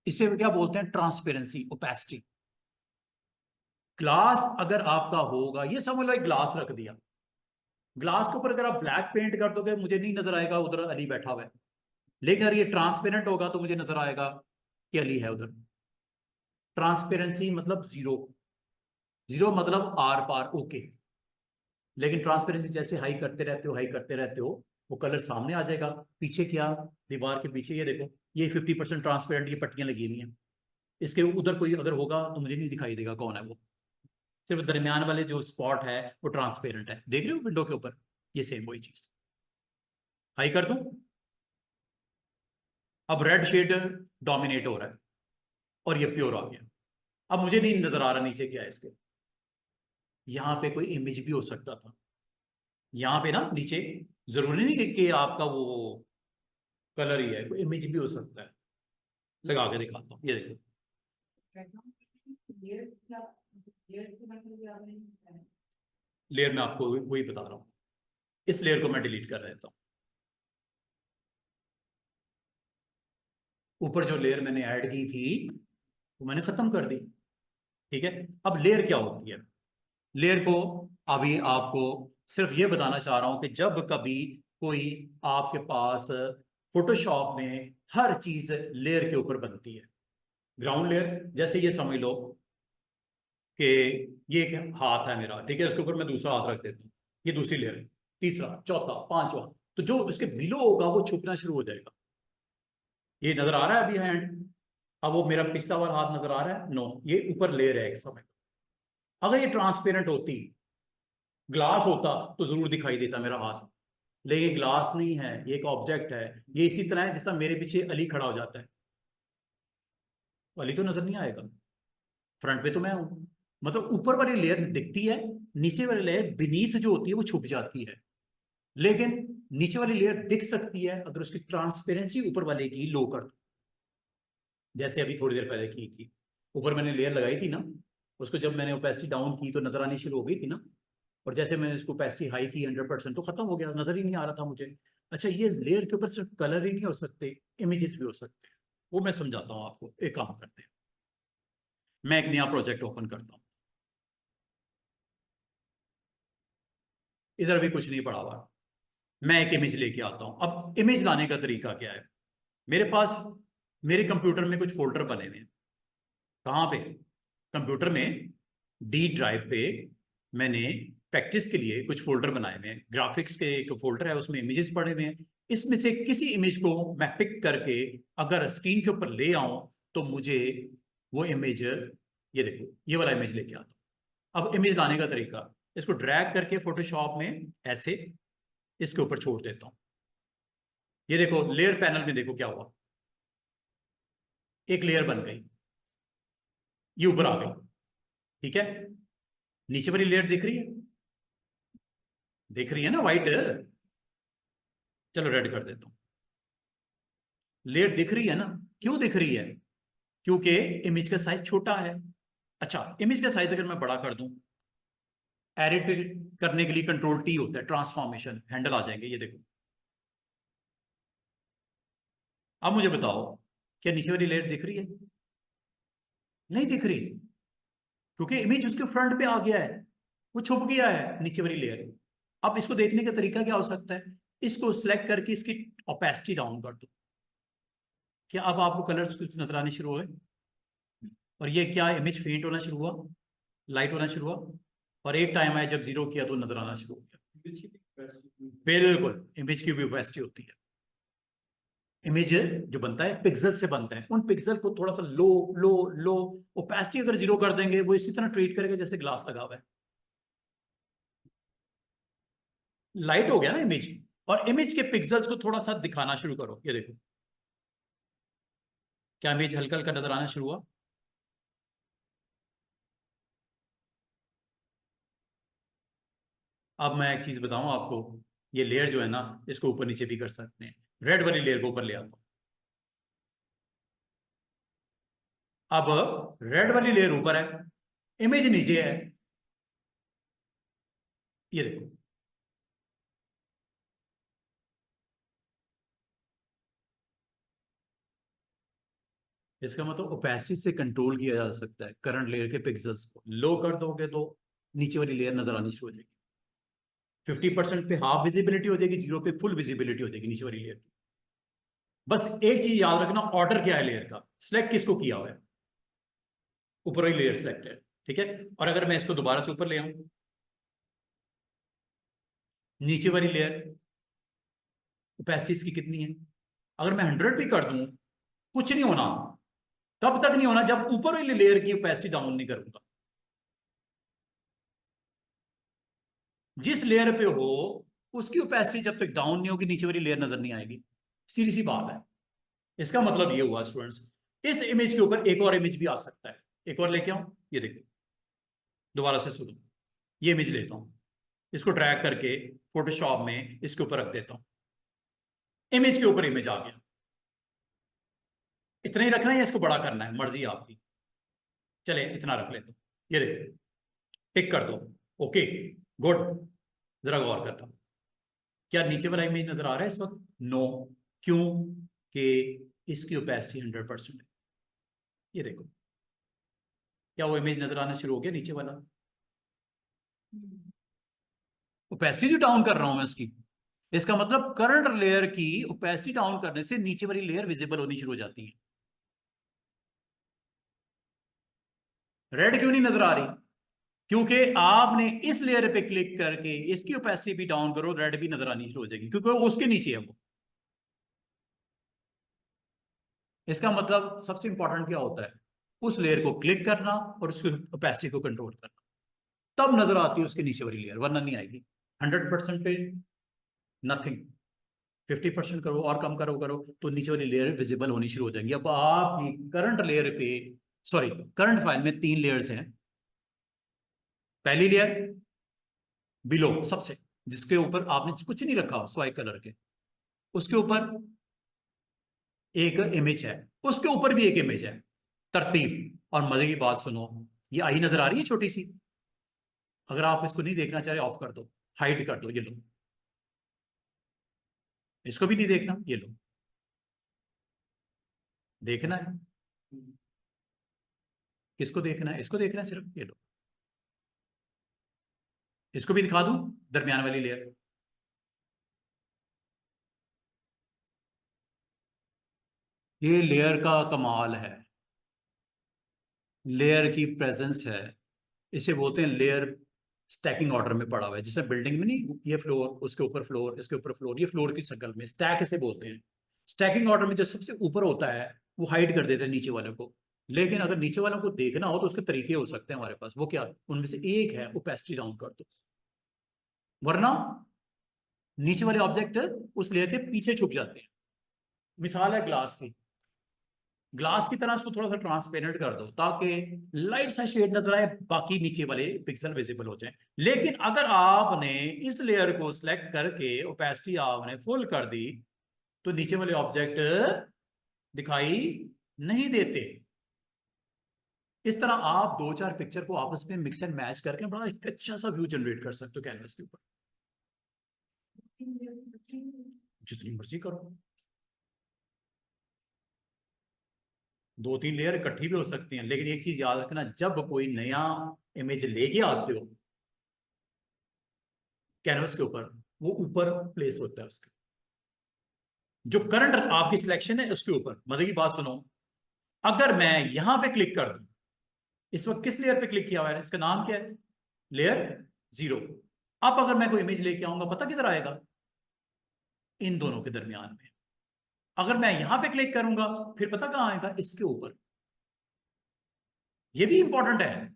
इसे क्या बोलते हैं? Transparency, opacity. ग्लास अगर आपका होगा, ये समझ लो एक ग्लास रख दिया, ग्लास के ऊपर अगर आप ब्लैक पेंट कर दोगे, मुझे नहीं नजर आएगा उधर अली बैठा हुआ है। लेकिन अगर ये ट्रांसपेरेंट होगा तो मुझे नजर आएगा कि अली है उधर। ट्रांसपेरेंसी मतलब 0, 0 मतलब आर पार ओके। लेकिन ट्रांसपेरेंसी जैसे हाई करते रहते हो, हाई करते रहते हो, वो कलर सामने आ जाएगा। पीछे क्या, दीवार के पीछे ये देखो, ये 50% ट्रांसपेरेंट, ये पट्टियां लगी हुई हैं। इसके उधर कोई अगर होगा तो मुझे नहीं दिखाई देगा कौन है वो। सिर्फ दरमियान वाले जो स्पॉट है वो ट्रांसपेरेंट है, देख रहे हो विंडो के ऊपर? ये सेम वही चीज। हाई कर दूं, अब रेड शेड डोमिनेट हो रहा है, और ये प्योर आ गया। अब मुझे नहीं नजर आ रहा नीचे क्या है इसके। यहां पे कोई इमेज भी हो सकता था, यहां पे ना नीचे, जरूरी नहीं कि आपका वो कलर ही है, कोई इमेज भी हो सकता है। लगा के दिखाता हूँ, ये देखो। लेयर में आपको वही बता रहा हूँ, इस लेयर को मैं डिलीट कर देता हूँ। ऊपर जो लेयर मैंने ऐड की थी वो मैंने खत्म कर दी। ठीक है, अब लेयर क्या होती है? लेयर को अभी आपको सिर्फ ये बताना चाह रहा हूं कि जब कभी कोई आपके पास फोटोशॉप में हर चीज लेयर के ऊपर बनती है। ग्राउंड लेयर, जैसे ये समझ लो कि ये एक हाथ है मेरा, ठीक है, इसके ऊपर मैं दूसरा हाथ रख देता हूँ, ये दूसरी लेयर है, तीसरा, चौथा, पांचवा, तो जो इसके बिलो होगा वो छुपना शुरू हो जाएगा। ये नजर आ रहा है अभी हैंड, अब वो मेरा पिछला वाला हाथ नजर आ रहा है? नो, ये ऊपर लेयर है एक समय। अगर ये ट्रांसपेरेंट होती, ग्लास होता, तो जरूर दिखाई देता मेरा हाथ। लेकिन ग्लास नहीं है, ये एक ऑब्जेक्ट है। ये इसी तरह है जिस तरह मेरे पीछे अली खड़ा हो जाता है, अली तो नजर नहीं आएगा, फ्रंट पे तो मैं हूं। मतलब ऊपर वाली लेयर दिखती है, नीचे वाली लेयर बीनीथ जो होती है वो छुप जाती है। लेकिन नीचे वाली लेयर दिख सकती है अगर उसकी ट्रांसपेरेंसी ऊपर वाले की लो कर दो, जैसे अभी थोड़ी देर पहले की थी। ऊपर मैंने लेयर लगाई थी ना, उसको जब मैंने ओपेसिटी डाउन की तो नजर आनी शुरू हो गई थी ना। और जैसे मैंने इसको ओपेसिटी हाई की 100%, तो खत्म हो गया, नजर ही नहीं आ रहा था मुझे। अच्छा, ये लेयर के ऊपर सिर्फ कलर ही नहीं हो सकते, इमेजेस भी हो सकते हैं। वो मैं समझाता हूँ आपको, एक काम करते हैं, मैं एक नया प्रोजेक्ट ओपन करता हूँ। इधर भी कुछ नहीं पड़ा हुआ, मैं एक इमेज लेके आता हूँ। अब इमेज लाने का तरीका क्या है? मेरे पास, मेरे कंप्यूटर में कुछ फोल्डर बने हुए हैं। कहाँ पे? कंप्यूटर में डी ड्राइव पे मैंने प्रैक्टिस के लिए कुछ फोल्डर बनाए हुए हैं। ग्राफिक्स के एक फोल्डर है, उसमें इमेजेस पड़े हुए हैं। इसमें से किसी इमेज को मैं पिक करके अगर स्क्रीन के ऊपर ले आऊं, तो मुझे वो इमेज, ये देखो, ये वाला इमेज लेके आता हूं। अब इमेज लाने का तरीका, इसको ड्रैग करके फोटोशॉप में ऐसे इसके ऊपर छोड़ देता हूं। ये देखो, लेयर पैनल में देखो क्या हुआ, एक लेयर बन गई, ये ऊपर आ गई। ठीक है, नीचे वाली लेयर दिख रही है? दिख रही है ना, व्हाइट। चलो रेड कर देता हूं। लेयर दिख रही है ना? क्यों दिख रही है? क्योंकि इमेज का साइज छोटा है। अच्छा, इमेज का साइज अगर मैं बड़ा कर दूं, एडिट करने के लिए कंट्रोल टी होता है, ट्रांसफॉर्मेशन हैंडल आ जाएंगे, ये देखो। अब मुझे बताओ, क्या नीचे वाली लेयर दिख रही है? नहीं दिख रही, क्योंकि इमेज उसके फ्रंट पे आ गया है, वो छुप गया है नीचे वाली लेयर। अब इसको देखने का तरीका क्या हो सकता है? इसको सिलेक्ट करके इसकी ओपेसिटी डाउन कर दो। क्या अब आपको कलर्स कुछ नजर आने शुरू हुए? और ये क्या, इमेज फेंट होना शुरू हुआ, लाइट होना शुरू हुआ, और एक टाइम आया जब जीरो किया तो नजर आना शुरू हो गया। बिल्कुल, इमेज की भी ओपेसिटी होती है। इमेज जो बनता है पिक्सल से बनता है, उन पिक्सल को थोड़ा सा लो लो लो, ओपेसिटी अगर जीरो कर देंगे वो इसी तरह ट्रीट करेगा जैसे ग्लास लगा हुआ है। लाइट हो गया ना इमेज, और इमेज के पिक्सल्स को थोड़ा सा दिखाना शुरू करो, ये देखो। क्या इमेज हल्का हल्का नजर आना शुरू हुआ? अब मैं एक चीज बताऊं आपको, ये लेयर जो है ना, इसको ऊपर नीचे भी कर सकते हैं। रेड वाली लेयर को ऊपर ले आता हूं। अब रेड वाली लेयर ऊपर है, इमेज नीचे है, ये देखो। इसका मतलब ओपेसिटी से कंट्रोल किया जा सकता है। करंट लेयर के पिक्सल्स को लो कर दोगे तो नीचे वाली लेयर नजर आनी शुरू हो जाएगी। 50% पे हाफ विजिबिलिटी हो जाएगी, जीरो पे फुल विजिबिलिटी हो जाएगी नीचे वाली लेयर की। बस एक चीज याद रखना, ऑर्डर क्या है लेयर का, सिलेक्ट किसको किया हुआ है? ऊपर वाली लेयर सिलेक्ट है, ठीक है। और अगर मैं इसको दोबारा से ऊपर ले आऊं, नीचे वाली लेयर ओपेसिटी इसकी कितनी है? अगर मैं 100 भी कर दूं, कुछ नहीं होना। कब तक नहीं होना? जब ऊपर वाली लेयर की ओपेसिटी डाउन नहीं करूंगा। जिस लेयर पे हो उसकी ओपेसिटी जब तक डाउन नहीं होगी, नीचे वाली लेयर नजर नहीं आएगी। सीधी सी बात है। इसका मतलब ये हुआ स्टूडेंट्स, इस इमेज के ऊपर एक और इमेज भी आ सकता है। एक और लेके आऊं, ये देखो, दोबारा से सुनो। ये इमेज लेता हूं, इसको ड्रैग करके फोटोशॉप में इसके ऊपर रख देता हूं। इमेज के ऊपर इमेज आ गया। इतना ही रखना है या इसको बड़ा करना है, मर्जी आपकी। चले इतना रख लेता हूं, ये देखो, टिक कर दो। Okay, good. जरा गौर करता, क्या नीचे वाला इमेज नजर आ रहा है इस वक्त? नो। क्यों? कि इसकी ओपेसिटी 100% है। ये देखो, क्या वो इमेज नजर आना शुरू हो गया नीचे वाला? ओपेसिटी जो डाउन कर रहा हूं मैं इसकी, इसका मतलब करंट लेयर की ओपेसिटी डाउन करने से नीचे वाली लेयर विजिबल होनी शुरू हो जाती है। रेड क्यों नहीं नजर आ रही? क्योंकि आपने इस लेयर पे क्लिक करके इसकी ओपेसिटी भी डाउन करो, रेड भी नजर आनी शुरू हो जाएगी, क्योंकि उसके नीचे है वो। इसका मतलब सबसे इंपॉर्टेंट क्या होता है? उस लेयर को क्लिक करना और उसकी ओपेसिटी को कंट्रोल करना, तब नजर आती है उसके नीचे वाली लेयर, वरना नहीं आएगी। 100% पे नथिंग। 50% करो और कम करो करो तो नीचे वाली लेयर विजिबल होनी शुरू हो जाएंगी। अब आपकी करंट लेयर पे, सॉरी, करंट फाइल में 3 लेयर्स हैं। पहली लेयर बिलो सबसे, जिसके ऊपर आपने कुछ नहीं रखा स्वाइप कलर के, उसके ऊपर एक इमेज है, उसके ऊपर भी एक इमेज है। तरतीब, और मजे की बात सुनो, ये आई नजर आ रही है छोटी सी। अगर आप इसको नहीं देखना चाह रहे, ऑफ कर दो, हाइड कर दो, ये लो। इसको भी नहीं देखना, ये लो। देखना है, किसको देखना है? इसको देखना है सिर्फ, ये लो। इसको भी दिखा दूं, दरमियान वाली लेयर। ये लेयर का कमाल है, लेयर की प्रेजेंस है। इसे बोलते हैं लेयर स्टैकिंग ऑर्डर में पड़ा हुआ है, जैसे बिल्डिंग में नहीं, ये फ्लोर उसके ऊपर फ्लोर इसके ऊपर फ्लोर, ये फ्लोर की शक्ल में स्टैक इसे बोलते हैं। स्टैकिंग ऑर्डर में जो सबसे ऊपर होता है वो हाइड कर देते हैं नीचे वाले को। लेकिन अगर नीचे वालों को देखना हो तो उसके तरीके हो सकते हैं हमारे पास। वो क्या, उनमें से एक है ओपेसिटी डाउन कर दो, वरना नीचे वाले ऑब्जेक्ट उस लेयर के पीछे छुप जाते हैं। मिसाल है ग्लास की, ग्लास की तरह उसको थोड़ा सा ट्रांसपेरेंट कर दो ताकि लाइट सा शेड नजर आए, बाकी नीचे वाले पिक्सल विजिबल हो जाए। लेकिन अगर आपने इस लेयर को सिलेक्ट करके ओपेसिटी आपने फुल कर दी तो नीचे वाले ऑब्जेक्ट दिखाई नहीं देते। इस तरह आप दो चार पिक्चर को आपस में मिक्स एंड मैच करके बड़ा एक अच्छा सा व्यू जनरेट कर सकते हो कैनवस के ऊपर, जितनी मर्जी करो। दो तीन लेयर इकट्ठी भी हो सकती हैं, लेकिन एक चीज याद रखना, जब कोई नया इमेज लेके आते हो कैनवस के ऊपर, वो ऊपर प्लेस होता है उसका, जो करंट आपकी सिलेक्शन है उसके ऊपर। मतलब की बात सुनो, अगर मैं यहां पे क्लिक कर दूं, इस वक्त किस लेयर पे क्लिक किया हुआ है, इसका नाम क्या है, लेयर 0। अब अगर मैं कोई इमेज लेके आऊंगा, पता किधर आएगा, इन दोनों के दरमियान में। अगर मैं यहां पे क्लिक करूंगा, फिर पता कहां आएगा, इसके ऊपर। ये भी इंपॉर्टेंट है।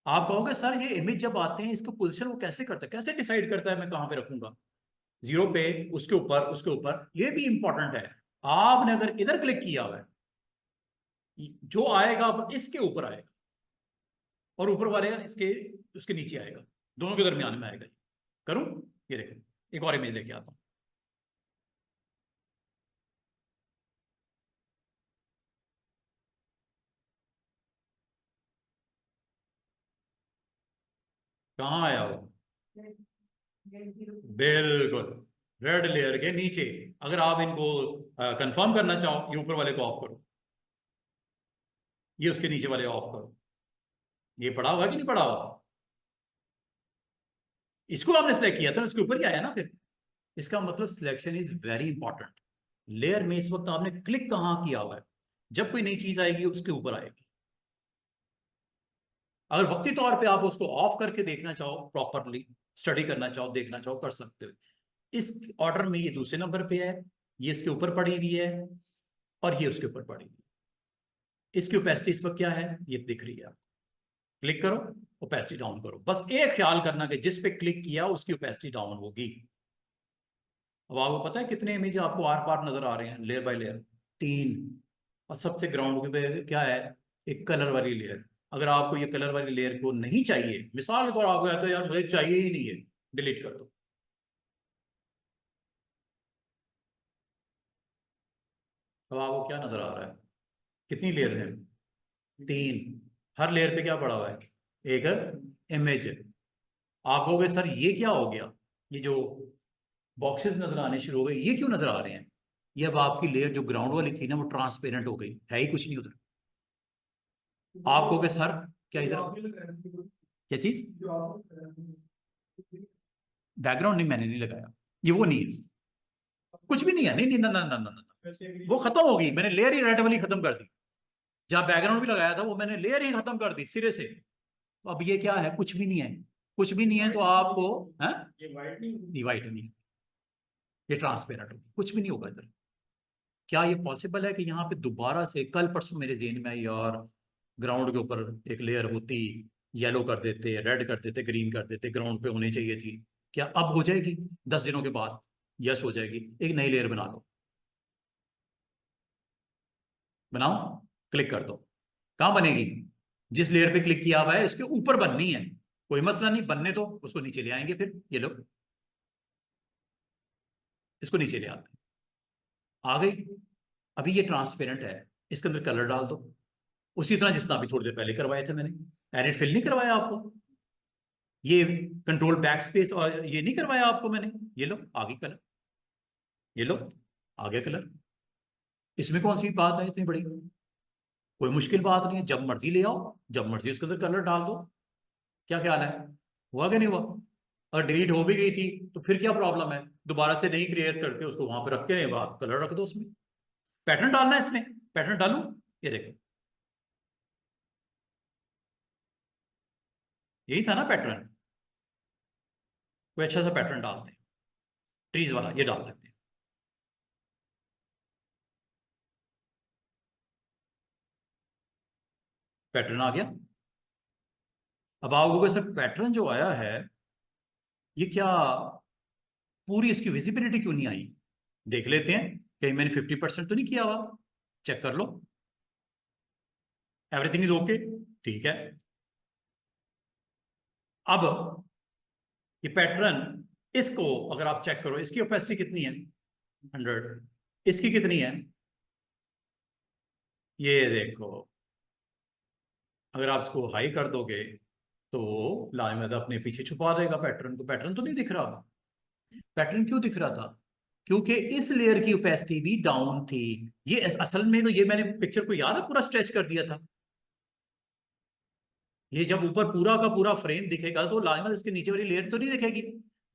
आप कहोगे सर ये इमेज जब आते हैं इसको पोजीशन वो कैसे करता है, कैसे डिसाइड करता है मैं कहां पे रखूंगा, 0 पे, उसके ऊपर, उसके ऊपर। ये भी इंपॉर्टेंट है। आपने अगर इधर क्लिक किया हुआ है, जो आएगा अब इसके ऊपर आएगा, और ऊपर वाले इसके उसके नीचे आएगा, दोनों के दरमियान में आएगा। करूं, ये देखो, एक और इमेज लेके आता हूं। कहां आया वो, बिल्कुल रेड लेयर के नीचे। अगर आप इनको कंफर्म करना चाहो, ये ऊपर वाले को ऑफ करो, ये उसके नीचे वाले ऑफ करो। ये पड़ा हुआ कि नहीं पड़ा हुआ, इसको आपने सिलेक्ट किया था, इसके ऊपर ही आया ना फिर। इसका मतलब selection is very important. Layer में इस वक्त आपने क्लिक कहां किया हुआ है, जब कोई नई चीज आएगी उसके ऊपर आएगी। अगर वक्ती तौर पे आप उसको ऑफ करके देखना चाहो, प्रॉपरली स्टडी करना चाहो, देखना चाहो, कर सकते हो। इस ऑर्डर में ये दूसरे नंबर पे है, ये इसके ऊपर पड़ी हुई है, और ये उसके ऊपर पड़ी हुई है। इसकी ओपेसिटी इस वक्त क्या है, ये दिख रही है आपको। क्लिक करो, ओपेसिटी डाउन करो। बस एक ख्याल करना कि जिस पे क्लिक किया उसकी ओपेसिटी डाउन होगी। अब आपको पता है कितने इमेज आपको आर पार नजर आ रहे हैं, लेयर बाय लेयर, 3। और सबसे ग्राउंड पे क्या है, एक कलर वाली लेयर। अगर आपको ये कलर वाली लेयर को नहीं चाहिए, मिसाल के तौर आपको है तो यार मुझे चाहिए ही नहीं है, डिलीट कर दो। अब आपको क्या नजर आ रहा है, कितनी लेयर है, 3। हर लेयर पे क्या पड़ा हुआ है, एक इमेज है। आप कहोगे सर ये क्या हो गया, ये जो बॉक्सेस नजर आने शुरू हो गए, ये क्यों नजर आ रहे हैं। ये अब आपकी लेयर जो ग्राउंड वाली थी ना, वो ट्रांसपेरेंट हो गई, है ही कुछ नहीं उधर। आप कहोगे सर क्या इधर, क्या चीज, बैकग्राउंड नहीं, मैंने नहीं लगाया, ये वो नहीं है, कुछ भी नहीं है, नहीं नहीं ना ना ना ना ना, वो खत्म हो गई, मैंने लेयर ही रेड वाली खत्म कर दी। जहां बैकग्राउंड भी लगाया था वो मैंने लेयर ही खत्म कर दी सिरे से। तो अब ये क्या है, कुछ भी नहीं है। कुछ भी नहीं है तो आपको, है ये वाइट नहीं है, ये ट्रांसपेरेंट होगी, कुछ भी नहीं होगा इधर। क्या ये पॉसिबल है कि यहाँ पे दोबारा से, कल परसों मेरे जेहन में यार ग्राउंड के ऊपर एक लेयर होती, येलो कर देते, रेड कर देते, ग्रीन कर देते, ग्राउंड पे होनी चाहिए थी, क्या अब हो जाएगी 10 दिनों के बाद, यस हो जाएगी। एक नई लेयर बना लो, बनाओ, क्लिक कर दो, कहां बनेगी, जिस लेयर पे क्लिक किया हुआ है इसके ऊपर बननी है। कोई मसला नहीं, बनने दो, उसको नीचे ले आएंगे फिर ये लोग, इसको नीचे ले आते हैं। आ गई। अभी ये ट्रांसपेरेंट है, इसके अंदर कलर डाल दो, उसी तरह जिस तरह अभी थोड़ी देर पहले करवाए थे मैंने। एडिट फिल नहीं करवाया आपको, ये कंट्रोल बैक स्पेस और ये नहीं करवाया आपको मैंने। ये लो आ गई कलर, ये लो आ गया कलर। इसमें कौन सी बात है इतनी बड़ी, कोई मुश्किल बात नहीं है, जब मर्जी ले आओ, जब मर्जी उसके अंदर कलर डाल दो। क्या ख्याल है, हुआ कि नहीं हुआ। अगर डिलीट हो भी गई थी तो फिर क्या प्रॉब्लम है, दोबारा से नहीं क्रिएट करके उसको वहां पर रख के नहीं, बात कलर रख दो उसमें। पैटर्न डालना है इसमें, पैटर्न डालू, ये देखो, यही था ना पैटर्न। कोई अच्छा सा पैटर्न डालते हैं, ट्रीज वाला ये डाल सकते हैं। पैटर्न आ गया। अब आप लोगों सर पैटर्न जो आया है, ये क्या, पूरी इसकी विजिबिलिटी क्यों नहीं आई, देख लेते हैं, कहीं मैंने 50% तो नहीं किया हुआ, चेक कर लो। एवरीथिंग इज ओके, ठीक है। अब ये पैटर्न, इसको अगर आप चेक करो, इसकी ओपेसिटी कितनी है, 100। इसकी कितनी है, ये देखो, अगर आप इसको हाई कर दोगे तो लाजमत अपने पीछे छुपा देगा पैटर्न को। पैटर्न तो नहीं दिख रहा। पैटर्न क्यों दिख रहा था? क्योंकि इस लेयर की ओपेसिटी भी डाउन थी। ये असल में तो ये मैंने पिक्चर को याद है पूरा स्ट्रेच कर दिया था। ये जब ऊपर पूरा का पूरा फ्रेम दिखेगा तो लाजमत इसके नीचे वाली लेयर तो नहीं दिखेगी।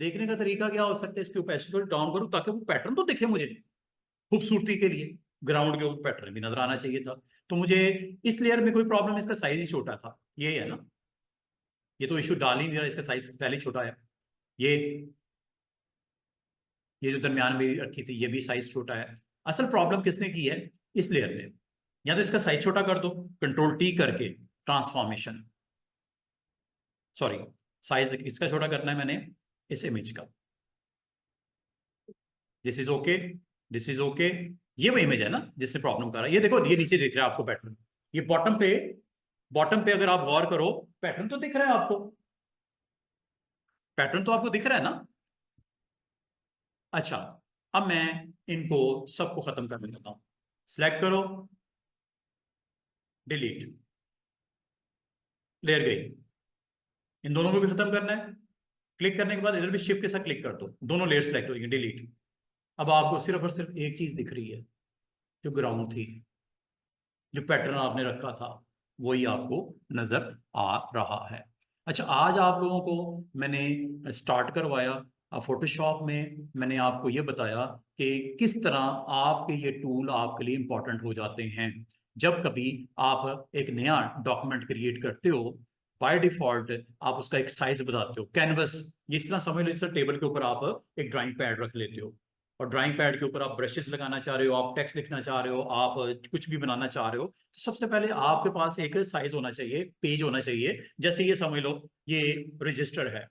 देखने का तरीका क्या हो सकता है, इसकी ओपेसिटी को डाउन करूं ताकि वो पैटर्न तो दिखे मुझे खूबसूरती के लिए। ग्राउंड के ऊपर पैटर्न भी नजर आना चाहिए था। तो मुझे इस लेयर में कोई प्रॉब्लम, इसका साइज ही छोटा था, ये है ना। ये तो इशू डाल ही नहीं रहा, इसका साइज पहले ही छोटा है। ये ये जो दरमियान में रखी थी ये भी साइज छोटा है। असल प्रॉब्लम किसने की है? इस लेयर ने। या तो इसका साइज छोटा कर दो, कंट्रोल टी करके ट्रांसफॉर्मेशन, सॉरी साइज इसका छोटा करना है मैंने इस इमेज का। This is okay, this is okay. ये वो इमेज है ना जिससे प्रॉब्लम कर रहा है। ये देखो ये नीचे दिख रहा है आपको पैटर्न। ये बॉटम पे अगर आप गौर करो पैटर्न तो दिख रहा है आपको। पैटर्न तो आपको दिख रहा है ना। अच्छा, अब मैं इनको सबको खत्म करने देता हूं। सिलेक्ट करो, डिलीट, लेयर गई। इन दोनों को भी खत्म करना है। क्लिक करने के बाद इधर भी शिफ्ट के साथ क्लिक कर दो, दोनों लेयर सेलेक्ट हो गई, डिलीट। अब आपको सिर्फ और सिर्फ एक चीज दिख रही है, जो ग्राउंड थी, जो पैटर्न आपने रखा था वही आपको नजर आ रहा है। अच्छा, आज आप लोगों को मैंने स्टार्ट करवाया फोटोशॉप में। मैंने आपको ये बताया कि किस तरह आपके ये टूल आपके लिए इंपॉर्टेंट हो जाते हैं। जब कभी आप एक नया डॉक्यूमेंट क्रिएट करते हो, बाय डिफॉल्ट आप उसका एक साइज बताते हो। कैनवस, इस तरह समझ लो जैसे टेबल के ऊपर आप एक ड्राइंग पैड रख लेते हो, और ड्राइंग पैड के ऊपर आप ब्रशेस लगाना चाह रहे हो, आप टेक्स्ट लिखना चाह रहे हो, आप कुछ भी बनाना चाह रहे हो, तो सबसे पहले आपके पास एक साइज होना चाहिए, पेज होना चाहिए। जैसे ये समझ लो ये रजिस्टर है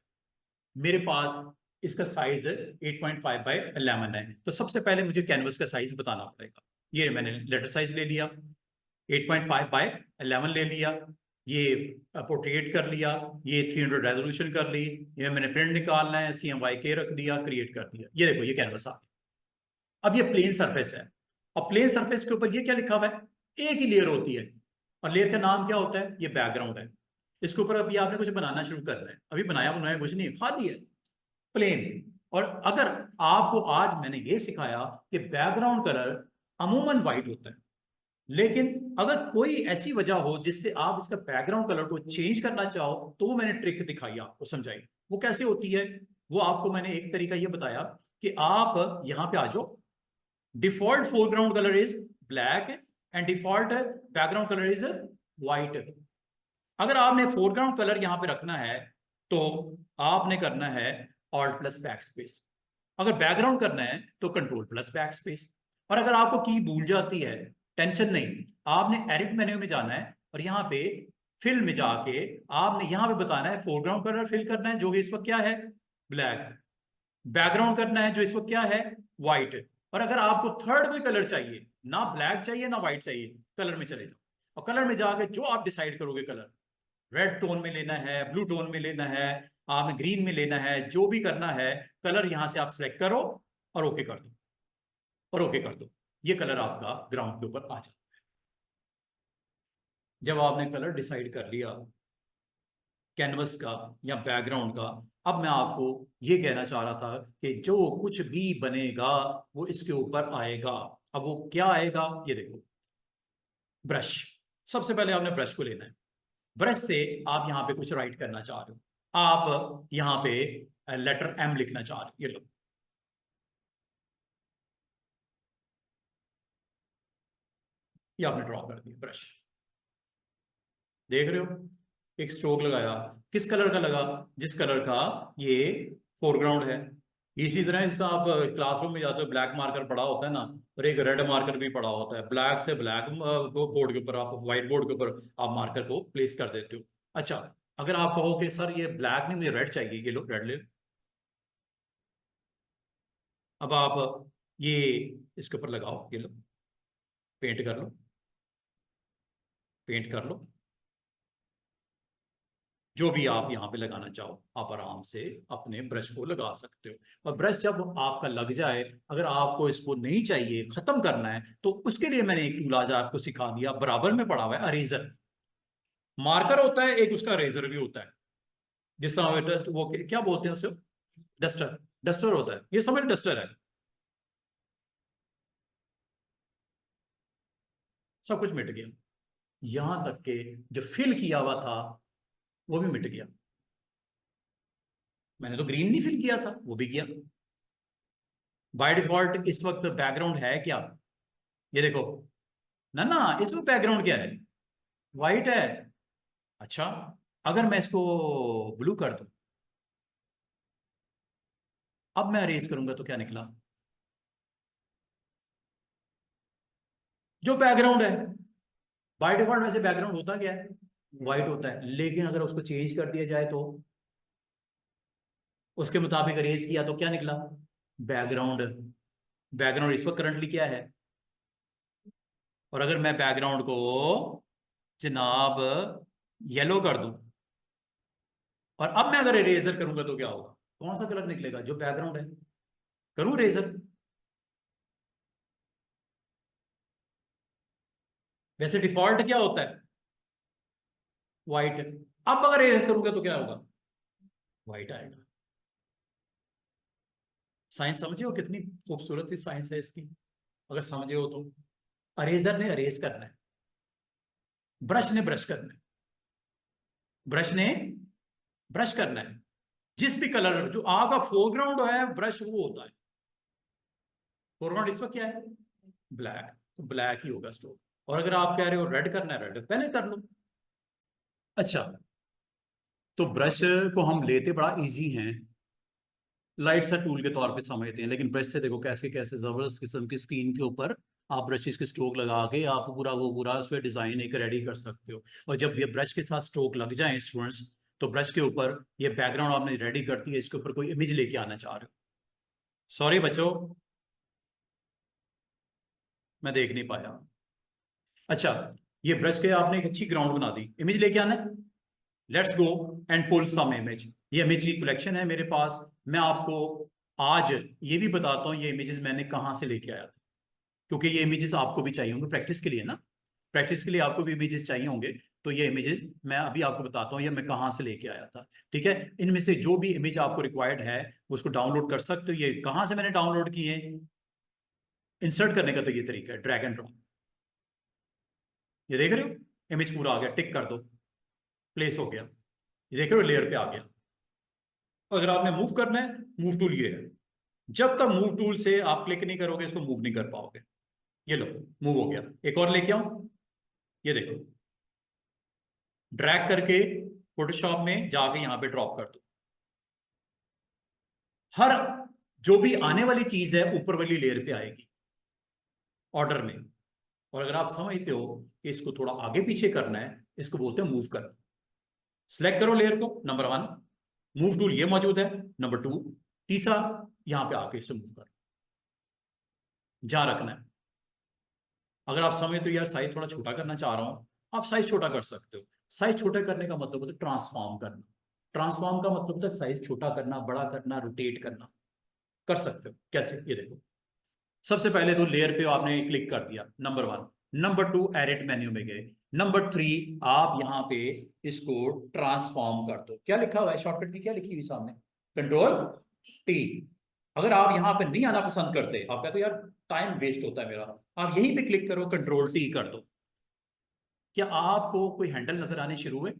मेरे पास, इसका साइज 8.5 बाय 11 है। तो सबसे पहले मुझे कैनवस का साइज बताना पड़ेगा। ये मैंने लेटर साइज ले लिया, 8.5 बाय 11 ले लिया। ये पोर्ट्रेट कर लिया, ये 300 रेजोल्यूशन कर ली, ये मैंने प्रिंट निकालना है, CMYK रख दिया, क्रिएट कर दिया। ये देखो ये कैनवस आ गया। अब ये प्लेन सरफेस है, और प्लेन सरफेस के ऊपर ये क्या लिखा हुआ है? एक ही लेयर होती है, और लेयर का नाम क्या होता है? ये बैकग्राउंड है। इसके ऊपर अभी आपने कुछ बनाना शुरू करना है, अभी बनाया बनाया कुछ नहीं है, खाली है, प्लेन। और अगर आपको आज मैंने ये सिखाया कि बैकग्राउंड कलर अमूमन वाइट होता है, लेकिन अगर कोई ऐसी वजह हो जिससे आप इसका बैकग्राउंड कलर को चेंज करना चाहो, तो वो मैंने ट्रिक दिखाई, आपको समझाई। वो कैसे होती है? वो आपको मैंने एक तरीका ये बताया कि आप यहां पे आ जाओ, default foreground colour is black and default background colour is white. अगर आपने फोरग्राउंड कलर यहां पे रखना है तो आपने करना है ऑल्ट प्लस बैक स्पेस। अगर बैकग्राउंड करना है तो कंट्रोल प्लस बैक स्पेस। और अगर आपको की भूल जाती है, टेंशन नहीं, आपने एडिट मेन्यू में जाना है और यहाँ पे फिल में जाके आपने यहाँ पे बताना है फोरग्राउंड कलर फिल करना है जो कि इस वक्त क्या है? ब्लैक। बैकग्राउंड करना है जो इस वक्त क्या है? व्हाइट। और अगर आपको थर्ड कोई कलर चाहिए, ना ब्लैक चाहिए ना व्हाइट चाहिए, कलर में चले जाओ, और कलर में जाके जो आप डिसाइड करोगे कलर, रेड टोन में लेना है, ब्लू टोन में लेना है, आपने ग्रीन में लेना है, जो भी करना है कलर यहां से आप सिलेक्ट करो और ओके कर दो, और ओके कर दो। ये कलर आपका ग्राउंड के ऊपर आ जाए। जब आपने कलर डिसाइड कर लिया कैनवस का या बैकग्राउंड का, अब मैं आपको ये कहना चाह रहा था कि जो कुछ भी बनेगा वो इसके ऊपर आएगा। अब वो क्या आएगा ये देखो। ब्रश, सबसे पहले आपने ब्रश को लेना है। ब्रश से आप यहां पे कुछ राइट करना चाह रहे हो, आप यहां पे लेटर M लिखना चाह रहे हो, ये लो। ये आपने ड्रॉ कर दिया ब्रश, देख रहे हो? एक स्ट्रोक लगाया, किस कलर का लगा? जिस कलर का ये फोरग्राउंड है। इसी तरह जैसे आप क्लासरूम में जाते हो, ब्लैक मार्कर पड़ा होता है ना, और एक रेड मार्कर भी पड़ा होता है, ब्लैक से ब्लैक बोर्ड के ऊपर, आप व्हाइट बोर्ड के ऊपर आप मार्कर को प्लेस कर देते हो। अच्छा, अगर आप कहो कि सर ये ब्लैक नहीं मुझे रेड चाहिए, ये लो रेड ले। अब आप ये इसके ऊपर लगाओ, ये लो, पेंट कर लो, पेंट कर लो। जो भी आप यहाँ पे लगाना चाहो आप आराम से अपने ब्रश को लगा सकते हो। और ब्रश जब आपका लग जाए, अगर आपको इसको नहीं चाहिए, खत्म करना है, तो उसके लिए मैंने एक टूल आज आपको सिखा दिया, बराबर में पड़ा हुआ है, अरेजर। मार्कर होता है, एक उसका रेजर भी होता है, जिस तरह वो क्या बोलते हैं उसे, डस्टर, डस्टर होता है, ये समझ डस्टर है। सब कुछ मिट गया, यहां तक के जो फिल किया हुआ था वो भी मिट गया। मैंने तो ग्रीन नहीं फिल किया था, वो भी किया। बाय डिफॉल्ट इस वक्त बैकग्राउंड है क्या, ये देखो ना ना, इस वक्त बैकग्राउंड क्या है, वाइट है। अच्छा, अगर मैं इसको ब्लू कर दूं, अब मैं अरेज करूंगा तो क्या निकला, जो बैकग्राउंड है। बाय डिफॉल्ट वैसे बैकग्राउंड होता क्या है, व्हाइट होता है, लेकिन अगर उसको चेंज कर दिया जाए तो उसके मुताबिक अरेज किया तो क्या निकला, बैकग्राउंड। बैकग्राउंड इस वक्त करंटली क्या है, और अगर मैं बैकग्राउंड को जनाब येलो कर दूं, और अब मैं अगर इरेजर करूंगा तो क्या होगा, कौन सा कलर निकलेगा, जो बैकग्राउंड है। करूं इरेजर, वैसे डिफॉल्ट क्या होता है, व्हाइट। अब अगर इरेज करूंगा तो क्या होगा, व्हाइट आएगा। साइंस समझे हो, कितनी खूबसूरत सी साइंस है इसकी, अगर समझे हो तो। अरेजर ने अरेज करना है, ब्रश ने ब्रश करना है, ब्रश ने ब्रश करना है। जिस भी कलर जो आग का फोरग्राउंड है, ब्रश वो होता है। फोरग्राउंड इस वक्त क्या है, ब्लैक, तो ब्लैक ही होगा स्ट्रोक। और अगर आप कह रहे हो रेड करना है, रेड पहले कर लो। अच्छा, तो ब्रश को हम लेते बड़ा इजी हैं, लाइट सा टूल के तौर पे समझते हैं, लेकिन ब्रश से देखो कैसे कैसे जबरदस्त किस्म की स्क्रीन के ऊपर आप ब्रशेस के स्ट्रोक लगा के आप पूरा वो पूरा उसमें डिजाइन एक रेडी कर सकते हो। और जब ये ब्रश के साथ स्ट्रोक लग जाए स्टूडेंट्स, तो ब्रश के ऊपर ये बैकग्राउंड आपने रेडी कर दी है, इसके ऊपर कोई इमेज लेके आना चाह रहे हो। सॉरी बच्चों, मैं देख नहीं पाया। अच्छा, ये ब्रश के आपने एक अच्छी ग्राउंड बना दी, इमेज लेके आना है। Let's go and pull some image. ये इमेज की कलेक्शन है मेरे पास। मैं आपको आज ये भी बताता हूँ ये इमेजेस मैंने कहाँ से लेके आया था, क्योंकि ये इमेजेस आपको भी चाहिए होंगे प्रैक्टिस के लिए ना, प्रैक्टिस के लिए आपको भी इमेजेस चाहिए होंगे। तो ये इमेजेस मैं अभी आपको बताता हूँ ये मैं कहाँ से लेके आया था। ठीक है, इनमें से जो भी इमेज आपको रिक्वायर्ड है उसको डाउनलोड कर सकते हो। ये कहाँ से मैंने डाउनलोड किए, इंसर्ट करने का तो ये तरीका है, ड्रैग एंड ड्रॉप। ये देख रहे हो, इमेज पूरा आ गया, टिक कर दो, प्लेस हो गया। ये देख रहे हो, लेयर पे आ गया। अगर आपने मूव करना है, मूव टूल ये है। जब तक मूव टूल से आप क्लिक नहीं करोगे इसको मूव नहीं कर पाओगे। ये लो, मूव हो गया। एक और लेके आऊं, ये देखो, ड्रैग करके फोटोशॉप में जाके यहां पे ड्रॉप कर दो। हर जो भी आने वाली चीज है ऊपर वाली लेयर पे आएगी ऑर्डर में। और अगर आप समझते हो कि इसको थोड़ा आगे पीछे करना है, इसको बोलते हैं मूव करना। सिलेक्ट करो लेयर को, नंबर 1, मूव टूल ये मौजूद है, नंबर 2, तीसरा यहां पे आके इसे मूव करो, जहां रखना है। अगर आप समझते हो यार साइज थोड़ा छोटा करना चाह रहा हूं, आप साइज छोटा कर सकते हो। साइज छोटा करने का मतलब होता है ट्रांसफॉर्म करना। ट्रांसफॉर्म का मतलब होता है साइज छोटा करना, बड़ा करना, रोटेट करना। कर सकते हो कैसे, ये देखो। सबसे पहले तो लेयर पे आपने क्लिक कर दिया, नंबर 1। नंबर 2, एडिट मेन्यू में गए। नंबर 3, आप यहां पे इसको ट्रांसफॉर्म कर दो। क्या लिखा हुआ है शॉर्टकट की, क्या लिखी हुई सामने, कंट्रोल T। अगर आप यहां पे नहीं आना पसंद करते, आप कहते हो यार टाइम वेस्ट होता है मेरा, आप यहीं पे क्लिक करो, कंट्रोल T कर दो। क्या आपको कोई हैंडल नजर आने शुरू हुए,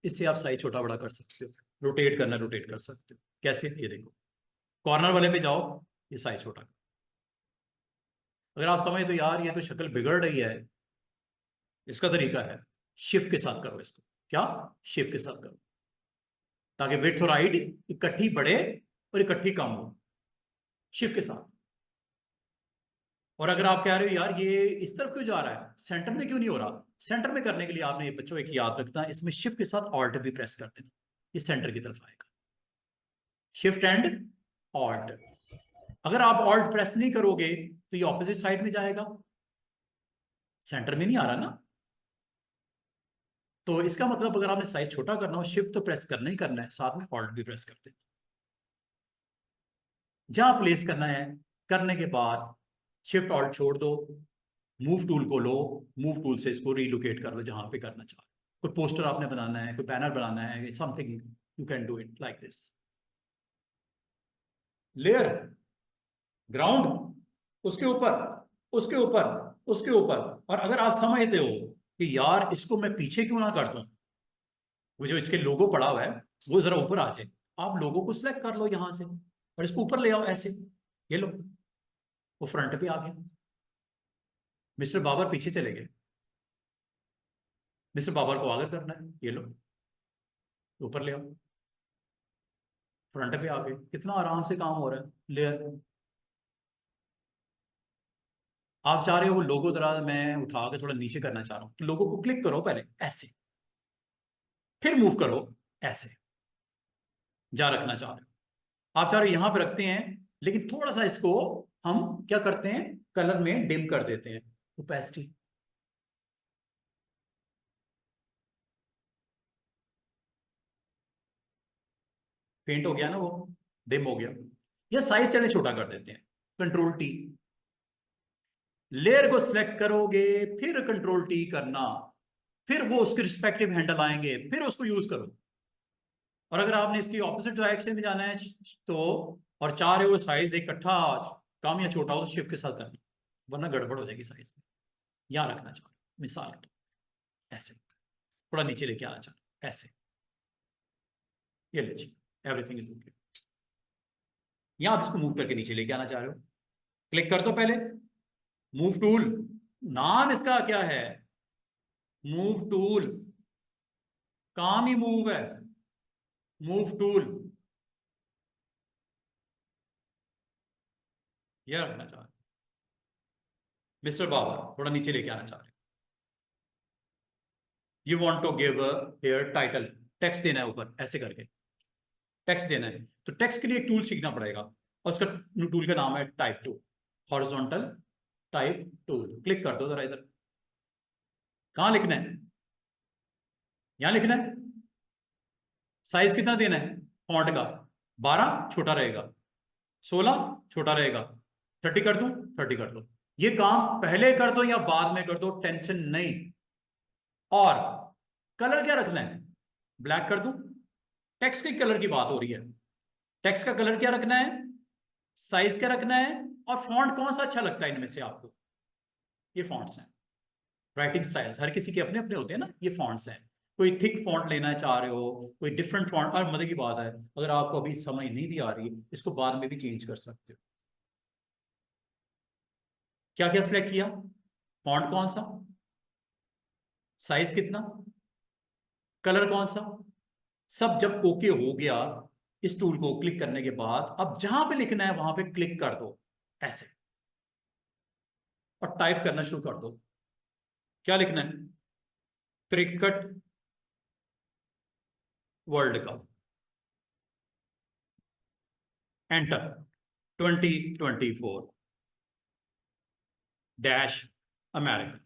इससे आप साइज छोटा बड़ा कर सकते हो, रोटेट करना रोटेट कर सकते हो। कैसे, ये देखो, कॉर्नर वाले पे जाओ, ये साइज छोटा कर। अगर आप समझे तो यार ये तो शक्ल बिगड़ रही है, इसका तरीका है शिफ्ट के साथ करो इसको। क्या, शिफ्ट के साथ करो, ताकि विड्थ और हाइट इकट्ठी बढ़े और इकट्ठी कम हो, शिफ्ट के साथ। और अगर आप कह रहे हो यार ये इस तरफ क्यों जा रहा है, सेंटर में क्यों नहीं हो रहा, सेंटर में करने के लिए आपने ये बच्चों एक याद रखना है, इसमें शिफ्ट के साथ ऑल्ट भी प्रेस कर देना, ये सेंटर की तरफ आएगा। Shift and alt. अगर आप ऑल्ट प्रेस नहीं करोगे तो ये ऑपोजिट साइड में जाएगा, सेंटर में नहीं आ रहा ना। तो इसका मतलब अगर आपने साइज छोटा करना हो, शिफ्ट तो प्रेस करना ही करना है, साथ में ऑल्ट भी प्रेस करते हैं। जहां प्लेस करना है, करने के बाद शिफ्ट ऑल्ट छोड़ दो, मूव टूल को लो, मूव टूल से इसको रिलोकेट कर लो जहां पे करना चाहो। कोई पोस्टर आपने बनाना है, कोई बैनर बनाना है, something, you can do it like this. Layer, ground, उसके ऊपर, उसके ऊपर, उसके ऊपर। और अगर आप समझते हो कि यार इसको मैं पीछे क्यों ना कर दूं, वो जो इसके लोगो पड़ा हुआ है वो जरा ऊपर आ जाए, आप लोगो को सिलेक्ट कर लो यहां से और इसको ऊपर ले आओ ऐसे, ये लो, वो फ्रंट पे आ गया। मिस्टर बाबर पीछे चले गए, मिस्टर बाबर को आगे करना है, ये लो, ऊपर ले आओ, फ्रंट पे आ गए। कितना आराम से काम हो रहा है। लेयर, आप चाह रहे हो वो लोगो जरा मैं उठा के थोड़ा नीचे करना चाह रहा हूं, तो लोगो को क्लिक करो पहले ऐसे, फिर मूव करो ऐसे, जहां रखना चाह रहे हो। आप चाह रहे हो यहां पे रखते हैं, लेकिन थोड़ा सा इसको हम क्या करते हैं, कलर में डिम कर देते हैं, ओपेसिटी। पेंट हो गया ना वो, डिम हो गया। या साइज चले छोटा कर देते हैं, कंट्रोल टी। लेयर को सिलेक्ट करोगे, फिर कंट्रोल टी करना, फिर वो उसके रिस्पेक्टिव हैंडल आएंगे, फिर उसको यूज करो। और अगर आपने इसकी ऑपोजिट डायरेक्शन में जाना है तो, और चाह रहे हो साइज इकट्ठा कम या छोटा हो, तो शिफ्ट के साथ करना, वरना गड़बड़ हो जाएगी साइज में। यहां रखना चाह रहे हो, मिसाल के तौर ऐसे, थोड़ा नीचे लेके आना चाह रहे हो ऐसे, ये लीजिए एवरीथिंग इज ओके। यहां आप इसको मूव करके नीचे लेके आना चाह रहे हो, क्लिक कर दो पहले, मूव टूल, नाम इसका क्या है, मूव टूल, काम ही मूव है, मूव टूल, यह रखना चाह रहे हो। मिस्टर बाबर थोड़ा नीचे लेके आना चाह रहे हो, you want to give here title, text देना है ऊपर ऐसे करके, टेक्स्ट देना है, तो टेक्स्ट के लिए एक टूल सीखना पड़ेगा, और उसका टूल का नाम है type tool, horizontal type tool. Click कर दो जरा इधर, कहां लिखना है, यहां लिखना है। साइज कितना देना है फॉन्ट का, 12 छोटा रहेगा, 16 छोटा रहेगा, 30 कर दूं, 30 कर दो। ये काम पहले कर दो या बाद में कर दो, टेंशन नहीं। और कलर क्या रखना है, ब्लैक कर दूं, टेक्स्ट के कलर की बात हो रही है, टेक्स्ट का कलर क्या रखना है, साइज क्या रखना है, और फॉन्ट कौन सा अच्छा लगता है इनमें से आपको, ये फॉन्ट्स हैं। राइटिंग स्टाइल्स हर किसी के अपने अपने होते हैं ना, ये फॉन्ट्स हैं। कोई थिक फॉन्ट लेना चाह रहे हो, कोई डिफरेंट फॉन्ट, और मजे की बात है, अगर आपको अभी समझ नहीं भी आ रही, इसको बाद में भी चेंज कर सकते हो। क्या क्या सिलेक्ट किया, फॉन्ट कौन सा, साइज कितना, कलर कौन सा, सब जब ओके हो गया, इस टूल को क्लिक करने के बाद अब जहां पे लिखना है वहां पे क्लिक कर दो ऐसे, और टाइप करना शुरू कर दो। क्या लिखना है, cricket world cup, enter, 2024 dash America.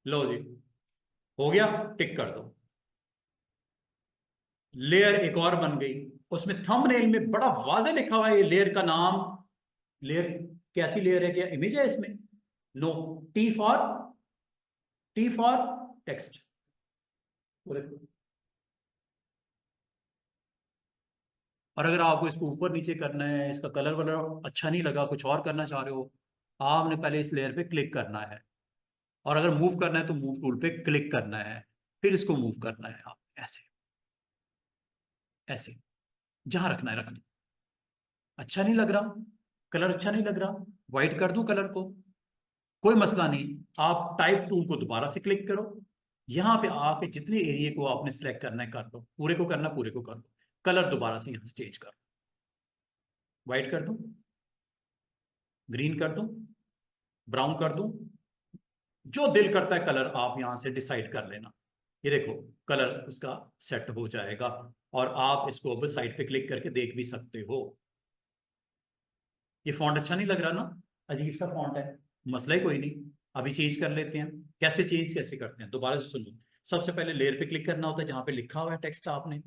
लो जी, हो गया, टिक कर दो। लेयर एक और बन गई, उसमें थंबनेल में बड़ा वाज़ेह लिखा हुआ है ये लेयर का नाम। लेयर कैसी लेयर है, क्या इमेज है इसमें, no, T for, T for text. और अगर आपको इसको ऊपर नीचे करना है, इसका कलर वलर अच्छा नहीं लगा, कुछ और करना चाह रहे हो, आपने पहले इस लेयर पे क्लिक करना है, और अगर मूव करना है तो मूव टूल पे क्लिक करना है, फिर इसको मूव करना है आप ऐसे, ऐसे, जहां रखना है रखना। अच्छा नहीं लग रहा, कलर अच्छा नहीं लग रहा, व्हाइट कर दूं कलर को, कोई मसला नहीं। आप टाइप टूल को दोबारा से क्लिक करो, यहां पे आके जितने एरिया को आपने सेलेक्ट करना है कर लो, पूरे को करना पूरे को कर लो, कलर दोबारा से यहां से चेंज कर, व्हाइट कर दूं, ग्रीन कर दूं, ब्राउन कर दूं, जो दिल करता है कलर आप यहां से डिसाइड कर लेना। ये देखो कलर उसका सेट हो जाएगा, और आप इसको अब साइड पे क्लिक करके देख भी सकते हो। ये फॉन्ट अच्छा नहीं लग रहा ना, अजीब सा फॉन्ट है, मसला ही कोई नहीं, अभी चेंज कर लेते हैं। कैसे चेंज कैसे करते हैं, दोबारा से सुन लो। सबसे पहले लेयर पे क्लिक करना होता है जहां पे लिखा हुआ है टेक्स्ट आपने,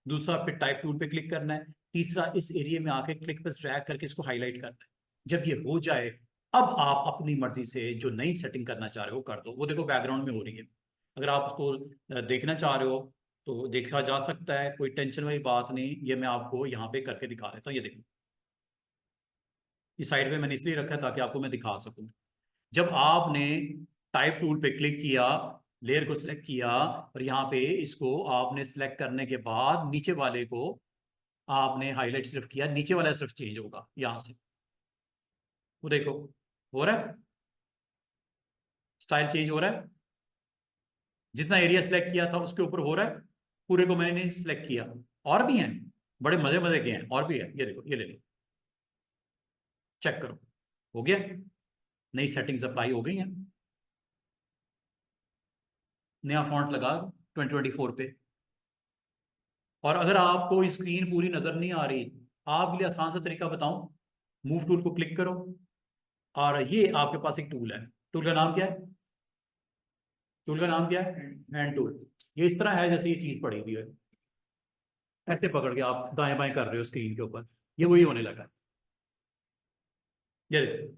दूसरा फिर टाइप टूल पे क्लिक करना है, तीसरा इस एरिया में आके क्लिक पर ड्रैग करके इसको हाईलाइट करना है, जब ये हो जाए, अब आप अपनी मर्जी से जो नई सेटिंग करना चाह रहे हो कर दो। वो देखो बैकग्राउंड में हो रही है, अगर आप उसको देखना चाह रहे हो तो देखा जा सकता है, कोई टेंशन वाली बात नहीं। ये मैं आपको यहाँ पे करके दिखा देता हूँ। ये देखो, इस साइड पे मैंने इसलिए रखा है ताकि आपको मैं दिखा सकूं। जब आपने टाइप टूल पे क्लिक किया, लेयर को सिलेक्ट किया, और यहाँ पे इसको आपने सिलेक्ट करने के बाद नीचे वाले को आपने हाईलाइट सिर्फ किया, नीचे वाला सिर्फ चेंज होगा यहां से। वो देखो हो रहा है, स्टाइल चेंज हो रहा है। जितना एरिया सिलेक्ट किया था उसके ऊपर हो रहा है, पूरे को मैंने नहीं सिलेक्ट किया। और भी हैं, बड़े मजे मजे के हैं, और भी है। ये देखो, ये ले लो, चेक करो, हो गया। नई सेटिंग्स अप्लाई हो गई हैं। नया फॉन्ट लगा 2024 पे। और अगर आपको स्क्रीन पूरी नजर नहीं आ रही, आपके लिए आसान सा तरीका बताऊं, मूव टूल को क्लिक करो, और ये आपके पास एक टूल है। टूल का नाम क्या है? टूल का नाम क्या है? Hand tool. ये इस तरह है जैसे ये चीज पड़ी हुई है, ऐसे पकड़ के आप दाएं बाएं कर रहे हो स्क्रीन के ऊपर, ये वही होने लगा। ये देखो,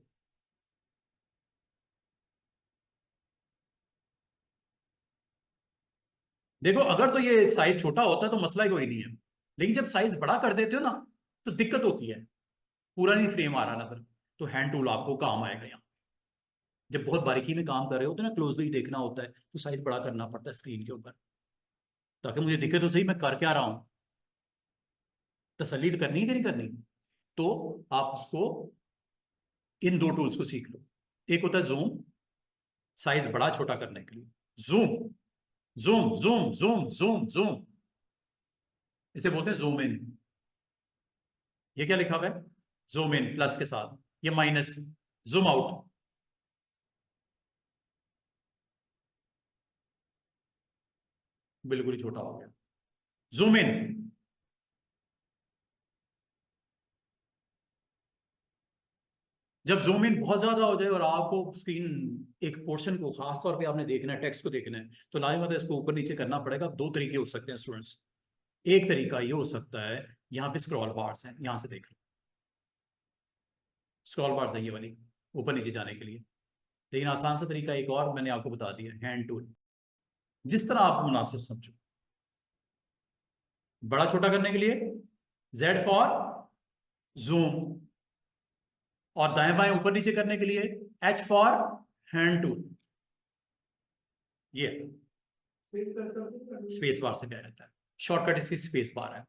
देखो अगर तो ये साइज छोटा होता है तो मसला ही कोई नहीं है, लेकिन जब साइज बड़ा कर देते हो ना तो दिक्कत होती है, पूरा नहीं फ्रेम आ रहा नजर। तो हैंड टूल आपको काम आएगा यहाँ। जब बहुत बारीकी में काम कर रहे होते हैं ना, क्लोजली देखना होता है, तो साइज बड़ा करना पड़ता है स्क्रीन के ऊपर, ताकि मुझे दिखे तो सही मैं कर क्या रहा हूँ। तसल्ली तो करनी है कि नहीं करनी? तो आप उसको, इन दो टूल्स को सीख लो। एक होता है जूम, साइज बड़ा छोटा करने के लिए। Zoom, zoom zoom zoom zoom zoom, इसे बोलते हैं जूम इन। ये क्या लिखा हुआ है? जूम इन प्लस के साथ, ये माइनस। जूम आउट, बिल्कुल ही छोटा हो गया। जूम इन, जब जूम इन बहुत ज्यादा हो जाए और आपको स्क्रीन एक पोर्शन को खास तौर पे आपने देखना है, टेक्स्ट को देखना है, तो लाजमत है इसको ऊपर नीचे करना पड़ेगा। दो तरीके हो सकते हैं स्टूडेंट्स। एक तरीका ये हो सकता है, यहाँ पे स्क्रॉल बार्स हैं, यहाँ से देख लो, स्क्रॉल बार्स है ये वाली, ऊपर नीचे जाने के लिए। लेकिन आसान सा तरीका एक और मैंने आपको बता दिया, हैंड टूल। जिस तरह आप मुनासिब समझो। बड़ा छोटा करने के लिए जेड फॉर जूम, और दाएं बाएं ऊपर नीचे करने के लिए एच फॉर हैंड टूल। ये स्पेस बार से क्या रहता है, शॉर्टकट इसकी स्पेस बार है।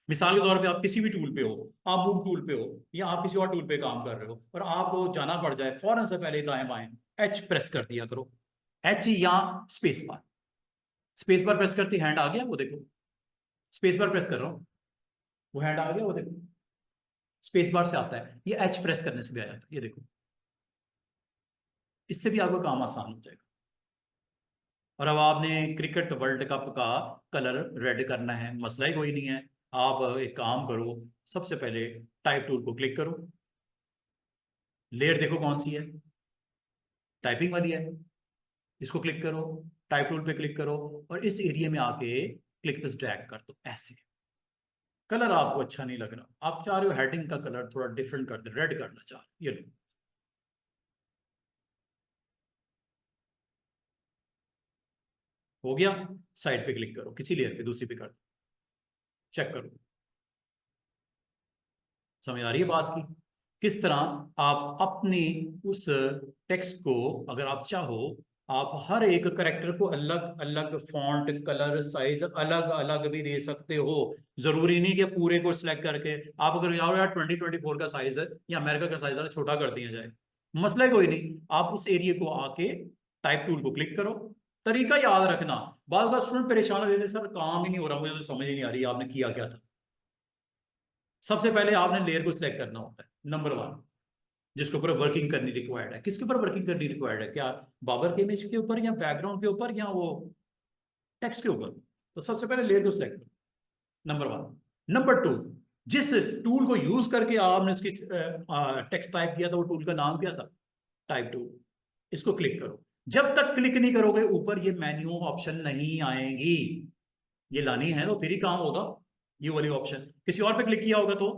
मिसाल के तौर पे आप किसी भी टूल पे हो, आप मूव टूल पे हो या आप किसी और टूल पे काम कर रहे हो, और आपको जाना पड़ जाए, फौरन से पहले दाएं बाएं एच प्रेस कर दिया करो, एच या space bar. Space bar press करती हैंड आ गया, वो देखो, स्पेस बार प्रेस कर रहा हूं, वो हैंड आ गया, वो देखो, स्पेस बार से आता है। ये एच प्रेस करने से भी आ जाता है, ये देखो। इससे भी आपका काम आसान हो जाएगा। और अब आपने क्रिकेट वर्ल्ड कप का कलर रेड करना है, मसला ही कोई नहीं है। आप एक काम करो, सबसे पहले टाइप टूल को क्लिक करो, लेयर देखो कौन सी है, टाइपिंग वाली है, इसको क्लिक करो, टाइप टूल पे क्लिक करो, और इस एरिया में आके क्लिक पे ड्रैग कर दो ऐसे। कलर आपको अच्छा नहीं लग रहा, आप चाह रहे हो हेडिंग का कलर थोड़ा डिफरेंट कर दे, रेड करना चाह रहे हो, ये लो। हो गया। साइड पे क्लिक करो, किसी लेयर पे दूसरी पे कर दो, चेक करो। समझ आ रही है बात की? किस तरह आप अपनी उस टेक्स्ट को, अगर आप चाहो, आप हर एक करेक्टर को अलग अलग फॉन्ट कलर साइज अलग अलग भी दे सकते हो। जरूरी नहीं कि पूरे को सिलेक्ट करके आप अगर जाओ यार 2024 का साइज है या अमेरिका का साइज है, छोटा कर दिया जाए, मसला कोई नहीं। आप उस एरिया को आके टाइप टूल को क्लिक करो। तरीका याद रखना, बाद का स्टूडेंट परेशान हो जाते, सर काम ही नहीं हो रहा, मुझे तो समझ ही नहीं आ रही आपने किया क्या था। सबसे पहले आपने लेयर को सिलेक्ट करना होता है, नंबर वन, जिसके ऊपर वर्किंग करनी रिक्वायर्ड है। किसके ऊपर वर्किंग करनी रिक्वायर्ड है? क्या बाबर के इमेज के ऊपर, या बैकग्राउंड के ऊपर, या वो टेक्स्ट के ऊपर? तो सबसे पहले लेयर को सिलेक्ट करो, नंबर वन। नंबर टू, जिस टूल को यूज करके आपने उसकी टेक्स्ट टाइप किया था, वो टूल का नाम क्या था? Type tool. इसको क्लिक करो। जब तक क्लिक नहीं करोगे ऊपर ये मेन्यू ऑप्शन नहीं आएंगी। ये लानी है तो फिर ही काम होगा। ये वाली ऑप्शन किसी और पे क्लिक किया होगा तो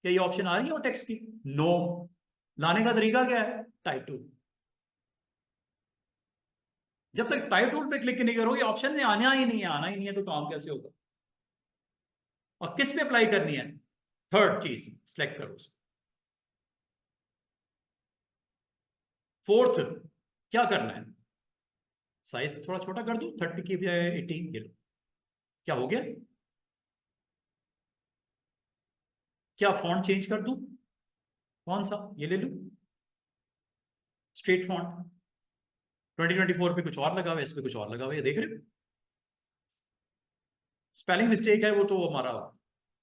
क्या ये ऑप्शन आ रही है वो टेक्स्ट की? नो। लाने का तरीका क्या है? Type tool. जब तक टाइप टूल पे क्लिक नहीं करोगे ऑप्शन में आना ही नहीं है, आना ही नहीं है तो काम कैसे होगा? और किस पे अप्लाई करनी है? थर्ड चीज सिलेक्ट करो उसको। फोर्थ क्या करना है? साइज थोड़ा छोटा कर दूं, 30 की बजाय 18, ये लो। क्या हो गया? क्या फॉन्ट चेंज कर दूं? कौन सा, ये ले लूं, स्ट्रेट फॉन्ट। 2024 पे कुछ और लगा हुआ है, इस पे कुछ और लगा हुआ है, ये देख रहे हो? स्पेलिंग मिस्टेक है वो तो हमारा,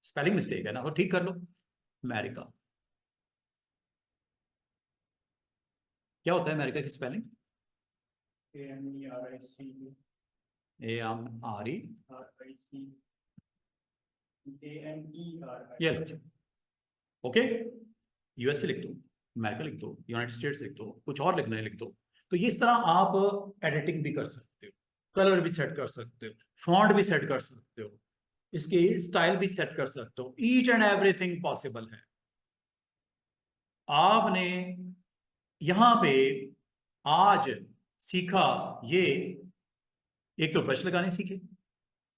स्पेलिंग मिस्टेक है ना, वो ठीक कर लो। अमेरिका, क्या होता है अमेरिका की स्पेलिंग? AMRE, ये लो। ओके, यूएसए लिख दो, अमेरिका लिख दो, यूनाइटेड स्टेट्स लिख दो, कुछ और लिखना है लिख दो। तो इस तरह आप एडिटिंग भी कर सकते हो, कलर भी सेट कर सकते हो, फॉन्ट भी सेट कर सकते हो, इसकी स्टाइल भी सेट कर सकते हो, ईच एंड एवरीथिंग पॉसिबल है। आपने यहां पे आज सीखा ये, एक तो ब्रश लगाने सीखे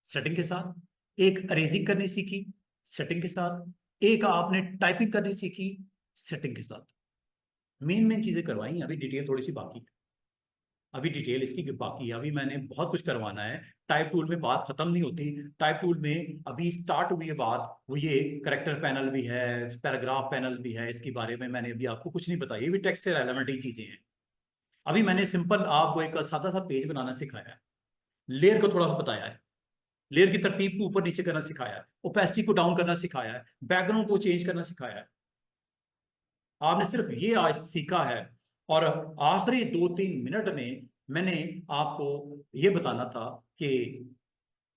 सेटिंग के साथ, एक अरेजिंग करनी सीखी सेटिंग के साथ, एक आपने टाइपिंग करनी सीखी सेटिंग के साथ। मेन मेन चीजें करवाई हैं, अभी डिटेल थोड़ी सी बाकी है, अभी डिटेल इसकी बाकी है, अभी मैंने बहुत कुछ करवाना है। टाइप टूल में बात खत्म नहीं होती, टाइप टूल में अभी स्टार्ट हुई है बात, वो ये करेक्टर पैनल भी है, पैराग्राफ पैनल भी है, इसके बारे में मैंने अभी आपको कुछ नहीं बताया, ये भी टेक्स्ट से रेलेवेंट ही चीजें हैं। अभी मैंने सिंपल आपको एक सादा सा पेज बनाना सिखाया है, लेयर को थोड़ा सा बताया है, लेयर की तरतीब को ऊपर नीचे करना सिखाया है, ओपेसिटी को डाउन करना सिखाया है, बैकग्राउंड को चेंज करना सिखाया है। आपने सिर्फ ये आज सीखा है, और आखिरी 2-3 मिनट में मैंने आपको ये बताना था कि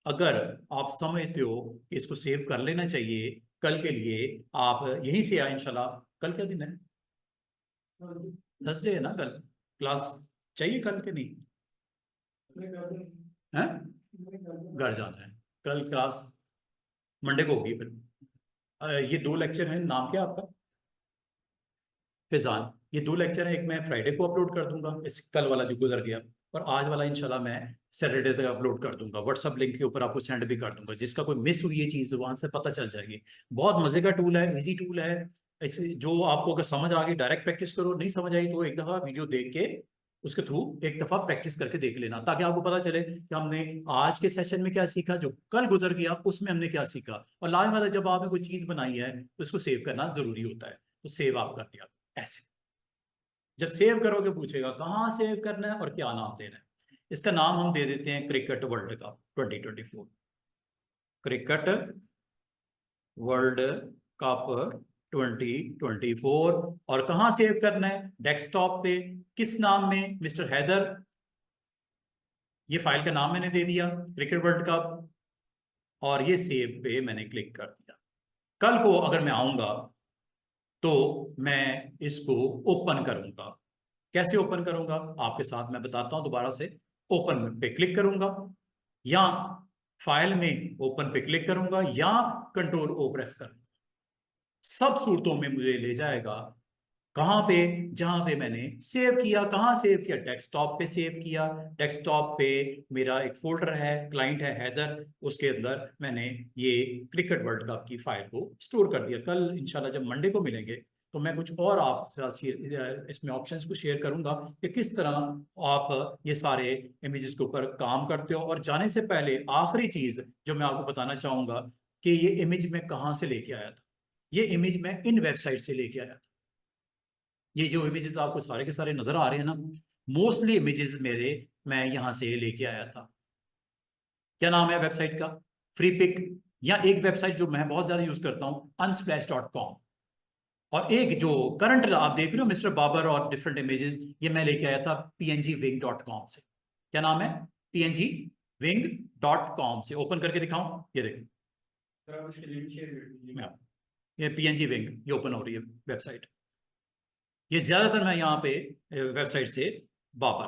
अगर आप समझते हो कि इसको सेव कर लेना चाहिए कल के लिए, आप यहीं से आए इंशाल्लाह। कल क्या दिन है? थर्सडे है ना कल? क्लास चाहिए कल के नहीं? हैं? घर जाना है, कल क्लास मंडे को होगी फिर। ये 2 लेक्चर हैं, नाम क्या है आपका? फिजान। ये 2 लेक्चर है, एक मैं फ्राइडे को अपलोड कर दूंगा, इस कल वाला जो गुजर गया, और आज वाला इंशाल्लाह मैं सैटरडे तक अपलोड कर दूंगा, व्हाट्सअप लिंक के ऊपर आपको सेंड भी कर दूंगा, जिसका कोई मिस हुई है चीज वहां से पता चल जाएगी। बहुत मजे का टूल है, इजी टूल है। इस जो आपको अगर समझ आ गई डायरेक्ट प्रैक्टिस करो, नहीं समझ आई तो एक दफा वीडियो देख के उसके थ्रू एक दफा प्रैक्टिस करके देख लेना, ताकि आपको पता चले कि हमने आज के सेशन में क्या सीखा, जो कल गुजर गया उसमें हमने क्या सीखा। और लास्ट में जब आपने कोई चीज बनाई है तो उसको सेव करना जरूरी होता है, तो सेव आप कर दिया ऐसे। जब सेव करोगे पूछेगा कहाँ सेव करना है और क्या नाम देना है। इसका नाम हम दे देते हैं cricket world cup 2024, cricket world cup 2024। और कहाँ सेव करना है? डेस्कटॉप पे। किस नाम में? मिस्टर हैदर, ये फाइल का नाम मैंने दे दिया क्रिकेट वर्ल्ड कप, और ये सेव पे मैंने क्लिक कर दिया। कल को अगर मैं आऊंगा तो मैं इसको ओपन करूंगा। कैसे ओपन करूंगा आपके साथ मैं बताता हूं दोबारा से। ओपन पे क्लिक करूंगा, या फाइल में ओपन पे क्लिक करूंगा, या कंट्रोल ओ प्रेस करूंगा, सब सूरतों में मुझे ले जाएगा कहां पे? जहां पे मैंने सेव किया। कहां सेव किया? डेस्कटॉप पे सेव किया। डेस्कटॉप पे मेरा एक फोल्डर है, क्लाइंट है हैदर, उसके अंदर मैंने ये क्रिकेट वर्ल्ड कप की फाइल को स्टोर कर दिया। कल इंशाल्लाह जब मंडे को मिलेंगे तो मैं कुछ और आपके साथ इसमें ऑप्शंस को शेयर करूंगा कि किस तरह आप ये सारे इमेजेस के ऊपर काम करते हो। और जाने से पहले आखिरी चीज जो मैं आपको बताना चाहूंगा कि ये इमेज मैं कहाँ से लेके आया था। ये इमेज मैं इन वेबसाइट से लेके आया था। ये जो इमेजेस आपको सारे के सारे नजर आ रहे हैं ना, मोस्टली इमेजेस मेरे मैं यहां से लेके आया था। क्या नाम है वेबसाइट का? Freepik. या एक वेबसाइट जो मैं बहुत ज्यादा यूज करता हूं, unsplash.com। और एक जो करंट आप देख रहे हो मिस्टर बाबर और डिफरेंट इमेजेस, ये मैं लेके आया था pngwing.com से। क्या नाम है? pngwing.com से। ओपन करके दिखाऊं, ये देखो, ये png wing, ये ओपन हो रही है वेबसाइट। ये ज्यादातर मैं यहाँ पे वेबसाइट से बाबर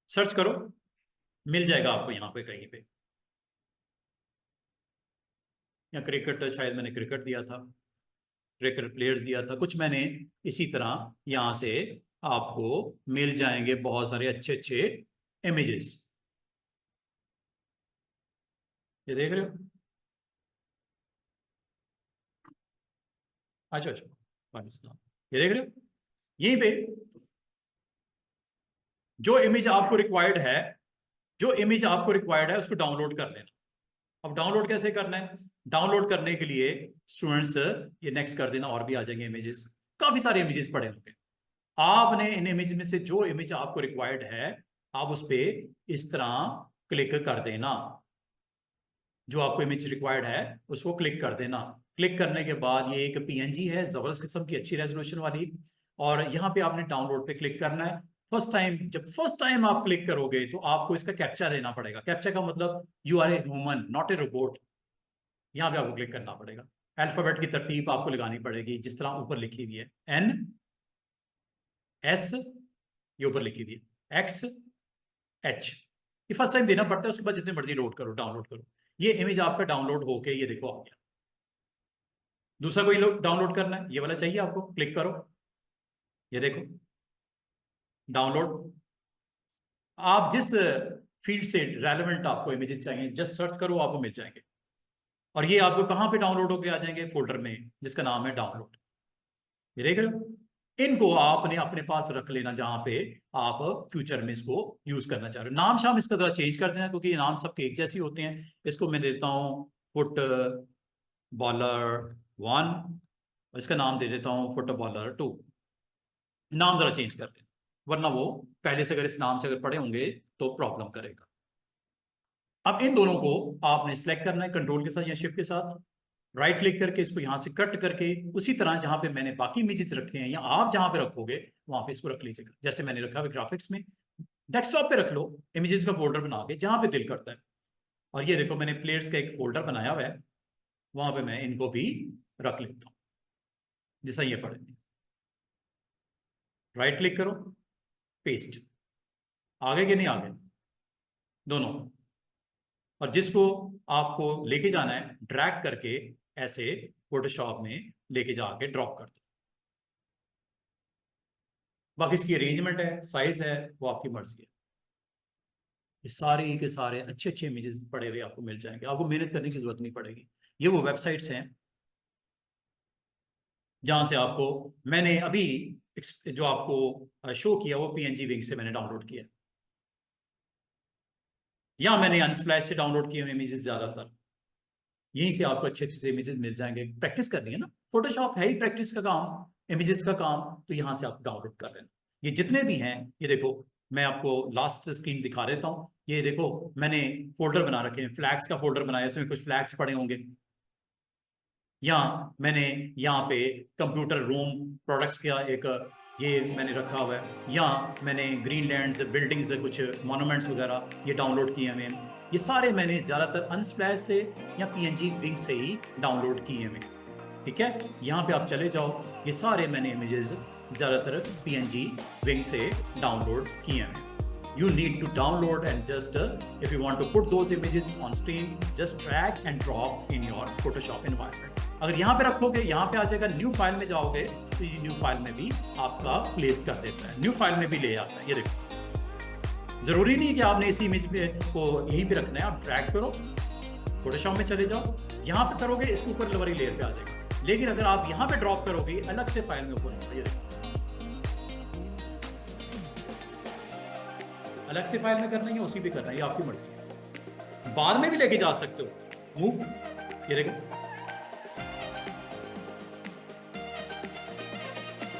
सर्च करो, मिल जाएगा आपको यहाँ पे कहीं पे। या क्रिकेट, शायद मैंने क्रिकेट दिया था, क्रिकेट प्लेयर्स दिया था कुछ मैंने। इसी तरह यहाँ से आपको मिल जाएंगे बहुत सारे अच्छे अच्छे इमेजेस। ये देख रहे हो? अच्छा अच्छा, पाकिस्तान, ये देख रहे हो? यहीं पे जो इमेज आपको रिक्वायर्ड है, जो इमेज आपको रिक्वायर्ड है उसको डाउनलोड कर लेना। अब डाउनलोड कैसे करना है? डाउनलोड करने के लिए स्टूडेंट्स ये नेक्स्ट कर देना, और भी आ जाएंगे इमेजेस, काफी सारे इमेजेस पड़े होंगे। आपने इन इमेज में से जो इमेज आपको रिक्वायर्ड है, आप उस पर इस तरह क्लिक कर देना। जो आपको इमेज रिक्वायर्ड है उसको क्लिक कर देना। क्लिक करने के बाद ये एक पीएनजी है जबरदस्त किस्म की, अच्छी रेजोल्यूशन वाली, और यहाँ पे आपने डाउनलोड पे क्लिक करना है। जब फर्स्ट टाइम आप क्लिक करोगे तो आपको इसका कैप्चा देना पड़ेगा। कैप्चा का मतलब you are a human not a robot. यहाँ पे आपको क्लिक करना पड़ेगा। अल्फाबेट की तरतीब आपको लगानी पड़ेगी जिस तरह ऊपर लिखी हुई है, एन एस, ये ऊपर लिखी हुई है, एक्स एच। ये फर्स्ट टाइम देना पड़ता है, उसके बाद जितने मर्जी लोड करो, डाउनलोड करो। ये इमेज आपका डाउनलोड होके ये देखो आ गया। दूसरा कोई डाउनलोड करना है, ये वाला चाहिए आपको, क्लिक करो, ये देखो डाउनलोड। आप जिस फील्ड से रेलेवेंट आपको इमेजेस चाहिए जस्ट सर्च करो, आपको मिल जाएंगे। और ये आपको कहां पे डाउनलोड होके आ जाएंगे? फोल्डर में जिसका नाम है डाउनलोड। ये देख रहे हो? इनको आपने अपने पास रख लेना जहां पे आप फ्यूचर में इसको यूज करना चाह रहे हो। नाम शाम इसका जरा चेंज कर देना, क्योंकि ये नाम सबके एक जैसे होते हैं। इसको मैं देता हूं फुट बॉलर 1, इसका नाम दे देता हूं फुटबॉलर 2। नाम जरा चेंज कर देना, वरना वो पहले से अगर इस नाम से अगर पढ़े होंगे तो प्रॉब्लम करेगा। अब इन दोनों को आपने सिलेक्ट करना है कंट्रोल के साथ या शिफ्ट के साथ, राइट क्लिक करके इसको यहां से कट करके उसी तरह जहां पे मैंने बाकी इमेजेस रखे हैं या आप जहां पे रखोगे वहां पे इसको रख लीजिएगा। जैसे मैंने रखा है ग्राफिक्स में, डेस्कटॉप पे रख लो, इमेजेस का फोल्डर बना के जहां पे दिल करता है। और ये देखो मैंने प्लेयर्स का एक फोल्डर बनाया हुआ है, वहां पे मैं इनको भी रख लेता हूं जैसा ये पड़ेंगे। राइट क्लिक करो, पेस्ट, आगे कि नहीं आगे दोनों। और जिसको आपको लेके जाना है ड्रैग करके ऐसे फोटोशॉप में लेके जाके ड्रॉप कर दो। बाकी इसकी अरेंजमेंट है, साइज है, वो आपकी मर्जी है। ये सारे के सारे अच्छे अच्छे इमेजेस पड़े हुए आपको मिल जाएंगे, आपको मेहनत करने की जरूरत नहीं पड़ेगी। ये वो वेबसाइट्स हैं जहां से आपको, मैंने अभी जो आपको शो किया वो पीएनजी विंग से मैंने डाउनलोड किया, या मैंने अनस्प्लैश से डाउनलोड किए हुए इमेजेस ज्यादातर। यहीं से आपको अच्छे अच्छे इमेजेस मिल जाएंगे। प्रैक्टिस करनी है ना, फोटोशॉप है ही प्रैक्टिस का काम, इमेजेस का काम, तो यहां से आप डाउनलोड कर लेना। ये जितने भी हैं, ये देखो मैं आपको लास्ट स्क्रीन दिखा देता हूँ। ये देखो मैंने फोल्डर बना रखे हैं, फ्लैग्स का फोल्डर बनाया, इसमें कुछ फ्लैग्स पड़े होंगे। यहाँ मैंने यहाँ पे कंप्यूटर रूम प्रोडक्ट्स का एक ये मैंने रखा हुआ है। यहाँ मैंने ग्रीनलैंड्स बिल्डिंग्स कुछ मॉन्यूमेंट्स वगैरह ये डाउनलोड किए हैं। ये सारे मैंने ज़्यादातर अनस्प्लैश से या पीएनजी विंग से ही डाउनलोड किए हैं। ठीक है, यहाँ पे आप चले जाओ, ये सारे मैंने इमेजेस ज़्यादातर पीएनजी विंग से डाउनलोड किए हैं। You need to download and just if you want to put those images on screen, just drag and drop in your Photoshop environment. अगर यहाँ पे रखोगे, यहाँ पे आ जाएगा, न्यू फाइल में जाओगे तो ये न्यू फाइल में भी आपका प्लेस कर देता है, न्यू फाइल में भी ले आता है। ये देखो, जरूरी नहीं है कि आपने इसी इमेज को यहीं पे रखना है। आप ड्रैग करो, फोटोशॉप में चले जाओ, यहाँ पे करोगे इसके ऊपर लोअर लेयर पे आ जाएगा। लेकिन अगर आप यहाँ पे ड्रॉप करोगे अलग से फाइल में ऊपर, ये देखो अलग से फाइल में करना है, उसी पे करना है, ये आपकी मर्जी है। बाद में भी लेके जा सकते हो मूव। ये देखो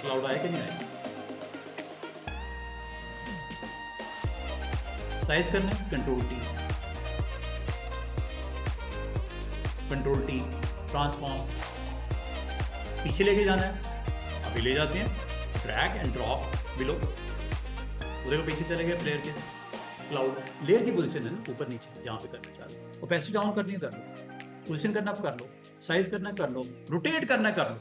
क्लाउड आया कि नहीं आया। साइज करना है, कंट्रोल टी, ट्रांसफॉर्म, पीछे लेके जाना है, अभी ले जाते हैं, ड्रैग एंड ड्रॉप बिलो। देखो पीछे चले गए प्लेयर के, क्लाउड लेयर की पोजीशन है ना ऊपर नीचे जहां पे करना चाह रहे हो। और पैसे डाउन करनी है कर लो, पोजीशन करना कर लो, साइज करना कर लो, रोटेट करना कर लो।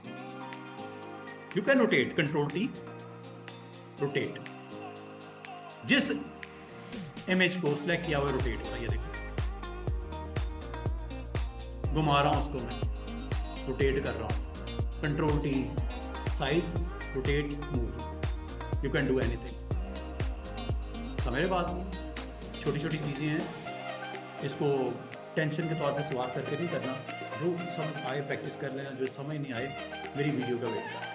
You can rotate, control T, rotate. जिस इमेज को सिलेक्ट किया हुआ रोटेट होगा, ये देखो घुमा रहा हूँ उसको, मैं रोटेट कर रहा हूँ, control T, size, rotate, move, you can do anything. समझ रहे बात? छोटी छोटी चीज़ें हैं, इसको टेंशन के तौर पे सवाल करके नहीं करना, जो समझ आए प्रैक्टिस कर लेना, जो समझ नहीं आए मेरी वीडियो का वेट करना।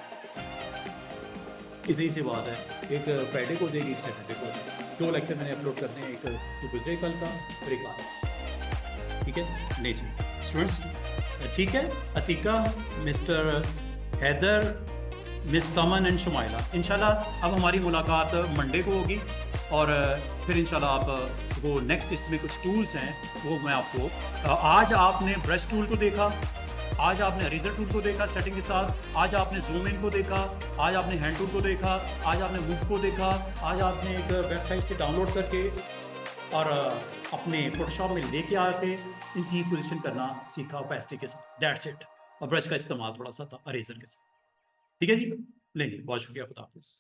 इतनी सी बात है, एक फ्राइडे को देगी, एक सैटरडे को देगी, 2 लेक्चर मैंने अपलोड करते हैं, एक जो गुजरे कल का, फिर एक आज, ठीक है? नहीं जी स्टूडेंट्स, ठीक है। Atika, mister Haider, miss Saman and Shumaila, इंशाल्लाह अब हमारी मुलाकात मंडे को होगी, और फिर इंशाल्लाह आप वो नेक्स्ट इसमें कुछ टूल्स हैं वो मैं आपको, आज आपने ब्रश टूल को देखा, आज आपने इरेजर टूल को देखा सेटिंग के साथ, आज आपने जूम इन को देखा, आज आपने हैंड टूल को देखा, आज आपने मूव को देखा, आज आपने एक वेबसाइट से डाउनलोड करके और अपने फोटोशॉप में लेके आके इनकी पोजीशन करना सीखा ओपेसिटी के साथ, दैट्स इट। और ब्रश का इस्तेमाल थोड़ा सा था इरेजर के साथ, ठीक है जी? नहीं बहुत शुक्रिया, खुदा हाफिज़।